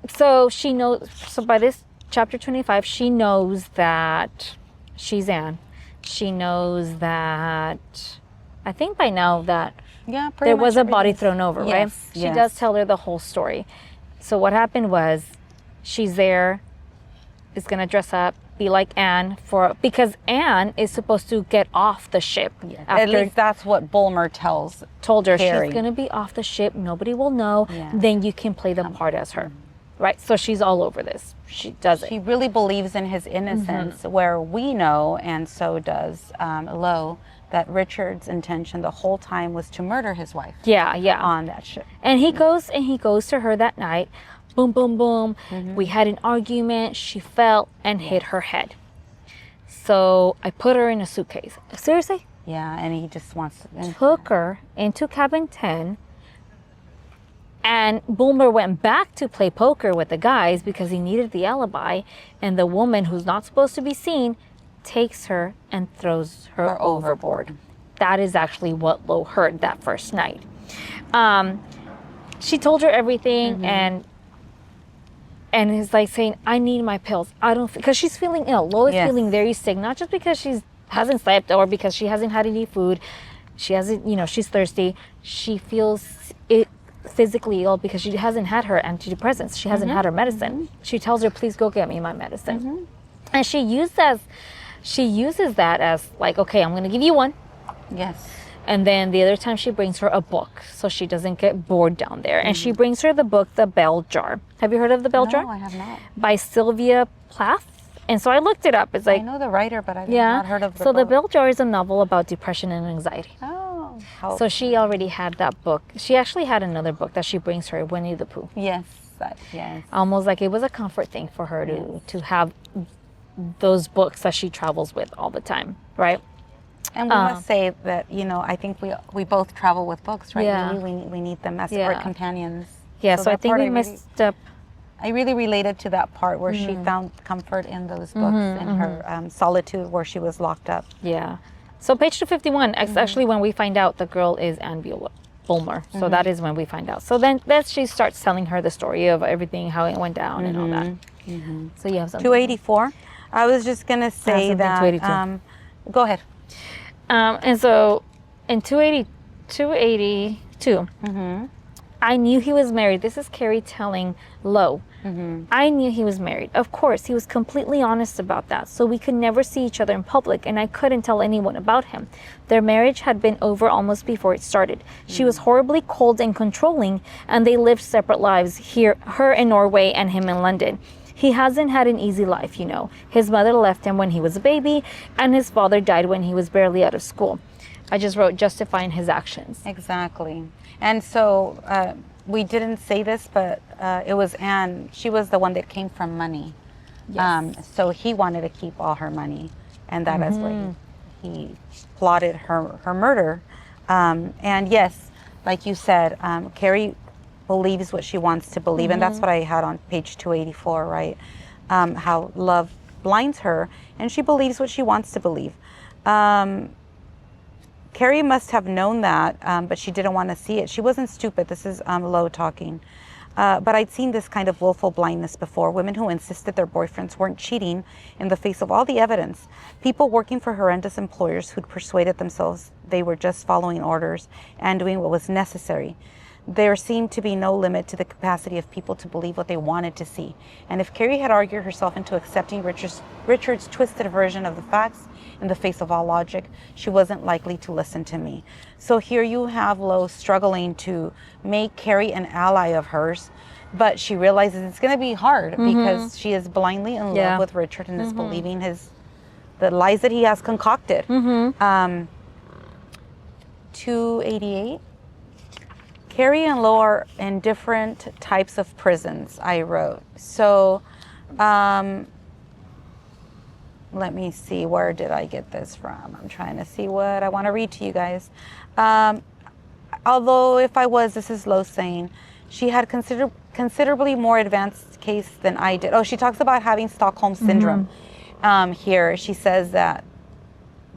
So she knows. So by this chapter 25, she knows that she's Anne. She knows that. I think by now that Yeah, there was a body thrown over, right? Yes, She does tell her the whole story. So what happened was, she's there, is gonna dress up, be like Anne because Anne is supposed to get off the ship. At After least that's what Bulmer told her Carrie. she's gonna be off the ship, nobody will know. Yeah. Then you can play the part as her, right? So she's all over this. She does it. She really believes in his innocence, where we know, and so does Lo, that Richard's intention the whole time was to murder his wife. Yeah, yeah. On that ship. And he goes to her that night. Boom, boom, boom. We had an argument. She fell and hit her head. So I put her in a suitcase. Seriously? Yeah, and he just wants to... Took her into cabin 10. And Bulmer went back to play poker with the guys because he needed the alibi. And the woman who's not supposed to be seen takes her and throws her overboard. That is actually what Lo heard that first night. She told her everything and is like saying, I need my pills. I don't, because she's feeling ill. Lo is feeling very sick, not just because she hasn't slept or because she hasn't had any food. She hasn't, she's thirsty. She feels physically ill because she hasn't had her antidepressants. She hasn't had her medicine. She tells her, please go get me my medicine. And she uses that as like, okay, I'm going to give you one. Yes. And then the other time she brings her a book so she doesn't get bored down there. And she brings her the book, The Bell Jar. Have you heard of The Bell Jar? No, I have not. By Sylvia Plath. And so I looked it up. It's like, I know the writer, but I've yeah. not heard of the So The book. Bell Jar is a novel about depression and anxiety. Oh. So she already had that book. She actually had another book that she brings her, Winnie the Pooh. Yes. Yes. Almost like it was a comfort thing for her to have those books that she travels with all the time, right? And we must say that, I think we both travel with books, right? Yeah. We need them as our companions. Yeah, so I that think part we messed up. I really related to that part where she found comfort in those books in her solitude where she was locked up. Yeah. So page 251 is actually when we find out the girl is Anne Bulmer. So that is when we find out. So then she starts telling her the story of everything, how it went down and all that. So you have something. 284. I was just going to say that. 282. Go ahead. And so in 282, I knew he was married. This is Carrie telling Lo. I knew he was married. Of course, he was completely honest about that. So we could never see each other in public, and I couldn't tell anyone about him. Their marriage had been over almost before it started. She was horribly cold and controlling, and they lived separate lives her in Norway and him in London. He hasn't had an easy life, His mother left him when he was a baby, and his father died when he was barely out of school. I just wrote justifying his actions. Exactly. And so we didn't say this, but it was Anne. She was the one that came from money. Yes. So he wanted to keep all her money, and that is why he plotted her murder. And yes, like you said, Carrie believes what she wants to believe, and that's what I had on page 284, right? How love blinds her, and she believes what she wants to believe. Carrie must have known that, but she didn't want to see it. She wasn't stupid. This is Lo talking. But I'd seen this kind of willful blindness before. Women who insisted their boyfriends weren't cheating in the face of all the evidence. People working for horrendous employers who'd persuaded themselves they were just following orders and doing what was necessary. There seemed to be no limit to the capacity of people to believe what they wanted to see. And if Carrie had argued herself into accepting Richard's twisted version of the facts in the face of all logic, she wasn't likely to listen to me. So here you have Lo struggling to make Carrie an ally of hers, but she realizes it's going to be hard because she is blindly in love with Richard and is believing the lies that he has concocted. 288. Carrie and Lo are in different types of prisons, I wrote. So let me see, where did I get this from? I'm trying to see what I want to read to you guys. Although this is Lo saying, she had considerably more advanced case than I did. Oh, she talks about having Stockholm syndrome. Here, she says that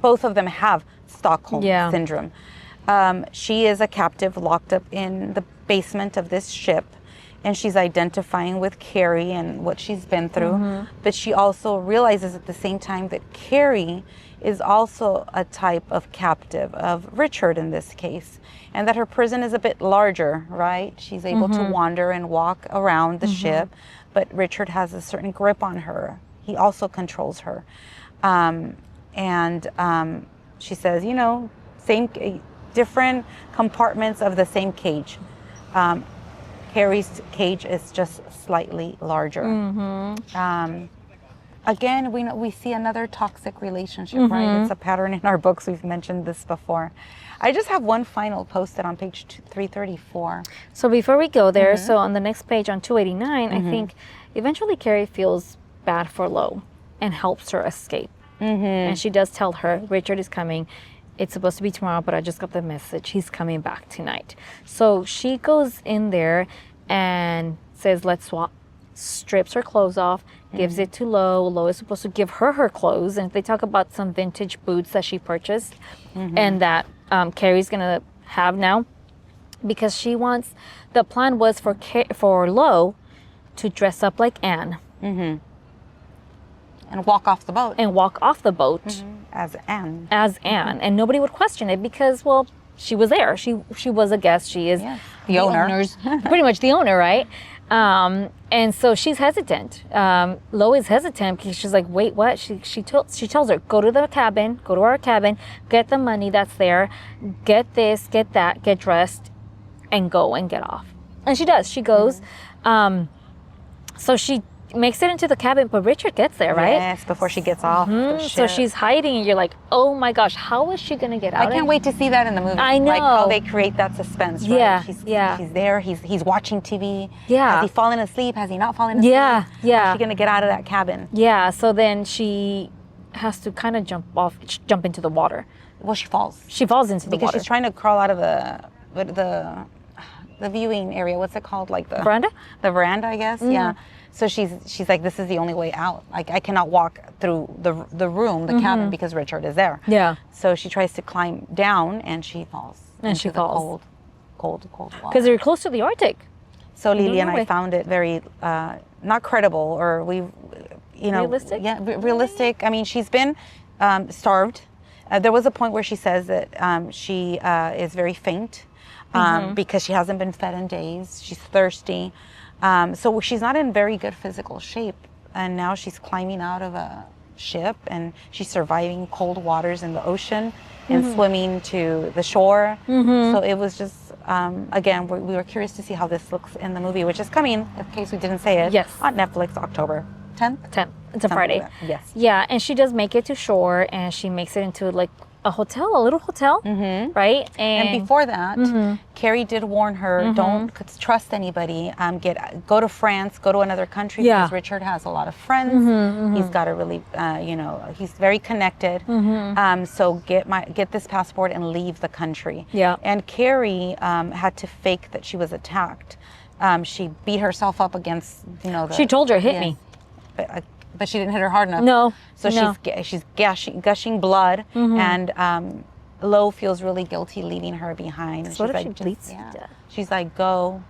both of them have Stockholm syndrome. She is a captive locked up in the basement of this ship, and she's identifying with Carrie and what she's been through. But she also realizes at the same time that Carrie is also a type of captive of Richard in this case, and that her prison is a bit larger, right? She's able to wander and walk around the ship, but Richard has a certain grip on her. He also controls her. She says, different compartments of the same cage. Carrie's cage is just slightly larger. Again, we see another toxic relationship, right? It's a pattern in our books. We've mentioned this before. I just have one final posted on page 334. So before we go there, so on the next page on 289, I think eventually Carrie feels bad for Lo and helps her escape. And she does tell her, Richard is coming. It's supposed to be tomorrow, but I just got the message. He's coming back tonight. So she goes in there and says, let's swap. Strips her clothes off, gives it to Lo. Lo is supposed to give her clothes. And they talk about some vintage boots that she purchased and that Carrie's going to have now. Because the plan was for Lo to dress up like Anne. And walk off the boat. As Anne. And nobody would question it because, well, she was there. She was a guest. She is the owner. Pretty much the owner, right? And so she's hesitant. Lo is hesitant because she's like, wait, what? She tells her, go to our cabin, get the money that's there, get this, get that, get dressed, and go and get off. And she does. She goes. So she makes it into the cabin, but Richard gets there, right? Yes, before she gets off the ship. So she's hiding, and you're like, oh my gosh, how is she gonna get out? I can't wait to see that in the movie. I know. Like how they create that suspense, right? Yeah, He's there, he's watching TV. Yeah. Has he fallen asleep? Has he not fallen asleep? Yeah. How's she gonna get out of that cabin? Yeah, so then she has to kind of jump into the water. Well, she falls. She falls into the because water. she's trying to crawl out of the viewing area. What's it called? Like the Veranda? The veranda, I guess. Yeah. So she's like, this is the only way out. Like I cannot walk through the room, the cabin, because Richard is there. Yeah. So she tries to climb down and she falls. And she falls. Cold water. Because they're close to the Arctic. So Lily and I Norway. found it very not credible, or Realistic? Yeah, realistic. I mean, she's been starved. There was a point where she says that she is very faint because she hasn't been fed in days. She's thirsty. So she's not in very good physical shape. And now she's climbing out of a ship and she's surviving cold waters in the ocean and swimming to the shore. So it was just, again, we were curious to see how this looks in the movie, which is coming, in case we didn't say it, Yes. on Netflix, October 10th. 10th. It's a Friday. Like that. Yes. Yeah, and she does make it to shore, and she makes it into like a little hotel, right? And before that, Carrie did warn her, don't trust anybody. Go to France, go to another country, Yeah. because Richard has a lot of friends. He's got a really, he's very connected. So get this passport and leave the country. Yeah. And Carrie had to fake that she was attacked. She beat herself up against, She told her, hit me. But she didn't hit her hard enough. No. So she's gushing blood, and Lo feels really guilty leaving her behind. And So what she's if like, she bleeds to yeah. death? She's like, go,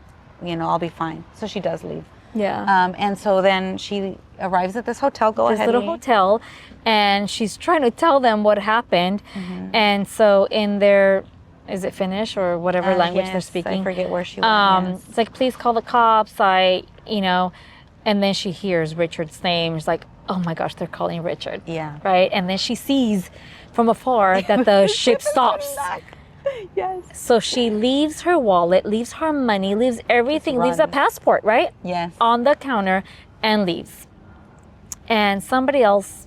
I'll be fine. So she does leave. Yeah. And so then she arrives at this hotel. Go This ahead. little hotel, and she's trying to tell them what happened. And so in their, is it Finnish or whatever language they're Yes, speaking? I forget where she was. It's like, please call the cops. And then she hears Richard's name. She's like, oh my gosh, they're calling Richard. Yeah. Right? And then she sees from afar that the ship stops. Yes. So she leaves her wallet, leaves her money, leaves everything, leaves a runs. passport, right? Yes. On the counter and leaves. And somebody else,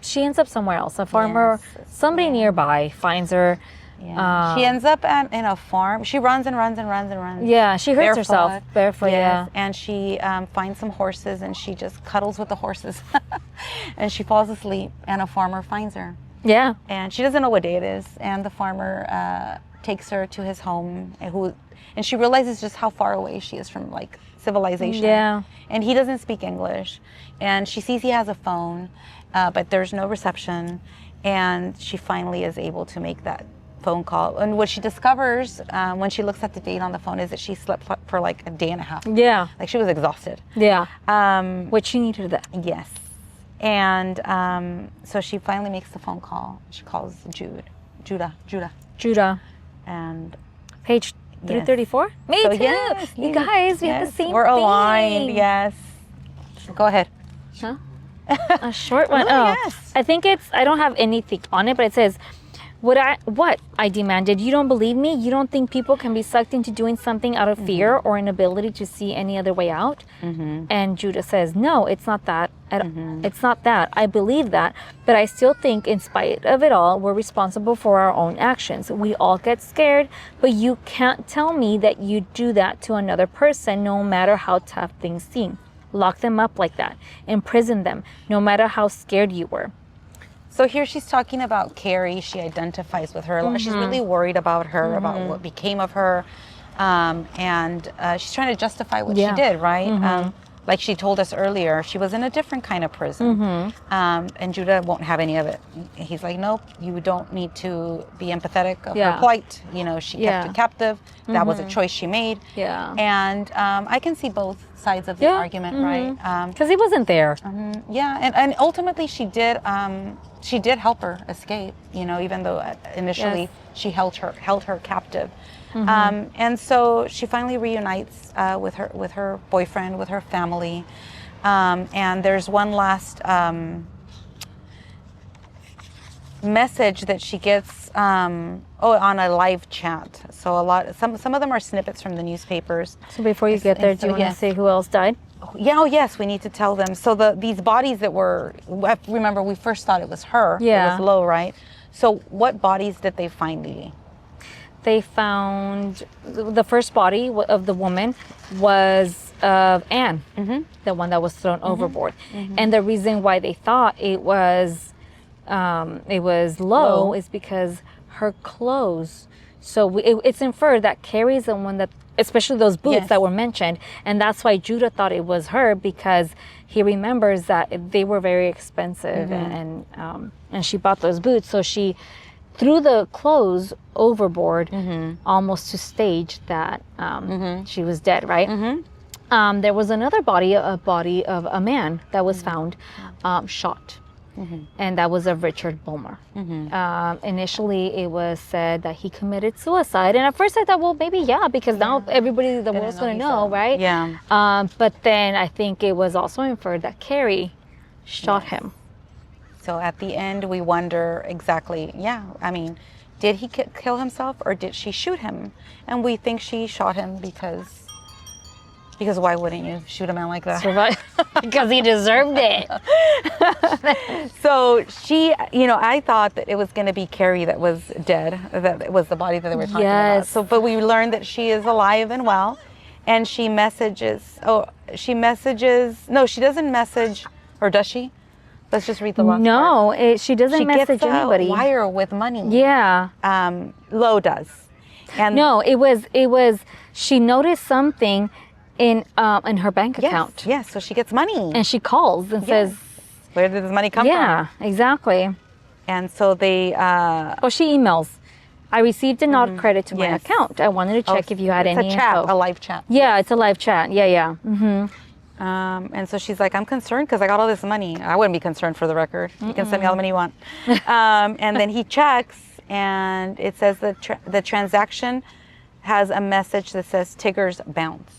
she ends up somewhere else. A farmer, Yes. somebody nearby finds her. Yeah. She ends up in a farm. She runs and runs and runs and runs. Yeah, she hurts herself barefoot. Yes. And she finds some horses and she just cuddles with the horses. And she falls asleep and a farmer finds her. Yeah. And she doesn't know what day it is. And the farmer takes her to his home, and she realizes just how far away she is from like civilization. Yeah. And he doesn't speak English. And she sees he has a phone, but there's no reception. And she finally is able to make that phone call. And what she discovers when she looks at the date on the phone is that she slept for like a day and a half. Yeah. Like she was exhausted. Yeah. Which she needed that. Yes. And so she finally makes the phone call. She calls Judah. And Page 334? Me so too. yes, you guys, we have the same We're thing. aligned, yes. Go ahead. Huh? A short one. Oh, Oh, yes. I think I don't have anything on it, but it says, what I demanded. You don't believe me? You don't think people can be sucked into doing something out of fear or inability to see any other way out? And Judah says, no, it's not that. It's not that. I believe that. But I still think in spite of it all, we're responsible for our own actions. We all get scared, but you can't tell me that you do that to another person, no matter how tough things seem. Lock them up like that. Imprison them, no matter how scared you were. So here she's talking about Carrie. She identifies with her a lot. She's really worried about her, about what became of her. And she's trying to justify what she did, right? Like she told us earlier, she was in a different kind of prison. And Judah won't have any of it. He's like, nope, you don't need to be empathetic of her plight. She kept it captive. That was a choice she made. Yeah. And I can see both sides of the argument, right? Because he wasn't there. Yeah, and ultimately she did help her escape, even though initially she held her captive. And so she finally reunites with her boyfriend, with her family. And there's one last message that she gets on a live chat. So some of them are snippets from the newspapers. So before you get there, do you want to say who else died? Yeah, oh yes, we need to tell them. So these bodies that remember we first thought it was her. Yeah. It was Lo, right? So what bodies did they find, Lily? They found the first body of the woman was of Anne, the one that was thrown overboard. And the reason why they thought it was Lo is because her clothes. So it's inferred that Carrie's the one that, especially those boots that were mentioned, and that's why Judah thought it was her, because he remembers that they were very expensive, and she bought those boots. So she threw the clothes overboard, almost to stage that she was dead, right? There was another body, a body of a man that was found shot. And that was of Richard Bulmer. Initially, it was said that he committed suicide. And at first I thought, well, maybe, because now everybody, the world's going to know, right? Yeah. But then I think it was also inferred that Carrie shot him. So at the end, we wonder exactly, I mean, did he kill himself or did she shoot him? And we think she shot him because why wouldn't you shoot a man like that? Because he deserved it. So she, I thought that it was going to be Carrie that was dead, that it was the body that they were talking about. So, but we learned that she is alive and well, and she messages, no, she doesn't message, or does she? Let's just read the last part. She doesn't message anybody. She gets a wire with money. Yeah. Lo does. And no, it was, she noticed something in her bank account. Yes, so she gets money. And she calls and says, where did this money come from? Yeah, exactly. And so they... she emails. I received a nod credit to my account. I wanted to check if you had any It's a chat, info. a live chat. Yeah, it's a live chat. Yeah. And so she's like, I'm concerned because I got all this money. I wouldn't be concerned, for the record. You can send me all the money you want. And then he checks, and it says the transaction has a message that says Tigger's bounce.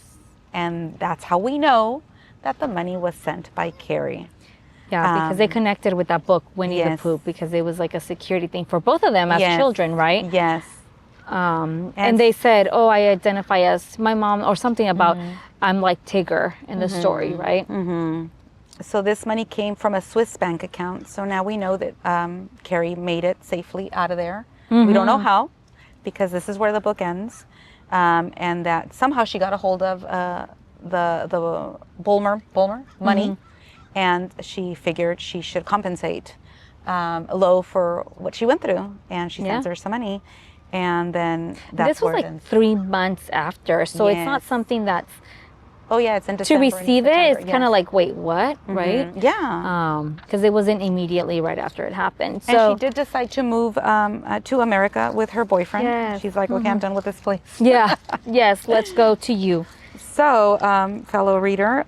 And that's how we know that the money was sent by Carrie. Yeah, because they connected with that book, Winnie the Pooh, because it was like a security thing for both of them as children, right? Yes. And they said, I identify as my mom, or something about I'm like Tigger in the story, right? So this money came from a Swiss bank account. So now we know that Carrie made it safely out of there. We don't know how, because this is where the book ends. And that somehow she got a hold of the Bulmer money, and she figured she should compensate Lo for what she went through, and she sends her some money, and then that's this was like 3 months after, so it's not something that's it's in December. To receive it, it's kind of like, wait, what, right? Yeah. Because it wasn't immediately right after it happened. So, and she did decide to move to America with her boyfriend. Yes. She's like, okay, I'm done with this place. Yeah. Yes, let's go to you. So, fellow reader,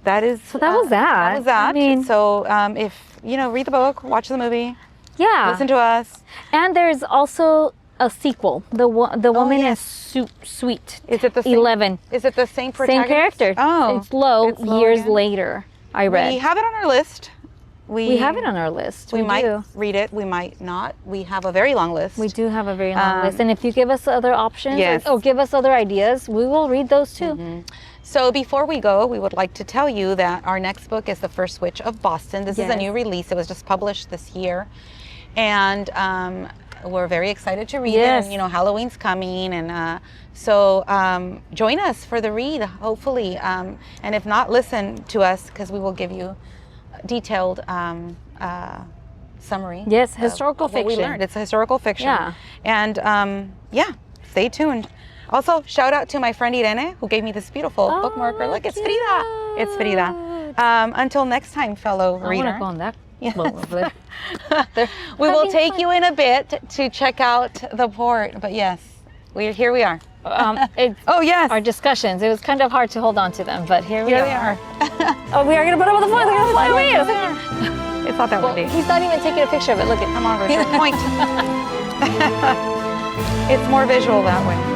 that is... So that was that. That was that. I mean, so if, read the book, watch the movie. Yeah. Listen to us. And there's also a sequel. The woman is sweet. Is it the same? 11. Is it the same protagonist? Same character. Oh. It's Lo years later, I read. We have it on our list. We have it on our list. We might read it. We might not. We have a very long list. We do have a very long list. And if you give us other options or give us other ideas, we will read those too. So before we go, we would like to tell you that our next book is The First Witch of Boston. This is a new release. It was just published this year. And we're very excited to read it. And, Halloween's coming. And so join us for the read, hopefully. And if not, listen to us, because we will give you detailed summary. Yes, historical fiction. What we learned. It's a historical fiction. Yeah. And stay tuned. Also, shout out to my friend Irene, who gave me this beautiful bookmarker. Look, it's Frida. It's Frida. Until next time, fellow reader. I want to go on that. We will take you in a bit to check out the port. But yes, here we are. Our discussions. It was kind of hard to hold on to them, but here we are. We are going to put up on the floor. They're going to fly away. It's not that windy. He's not even taking a picture of it. Look at. Come on, Richard. Point. It's more visual that way.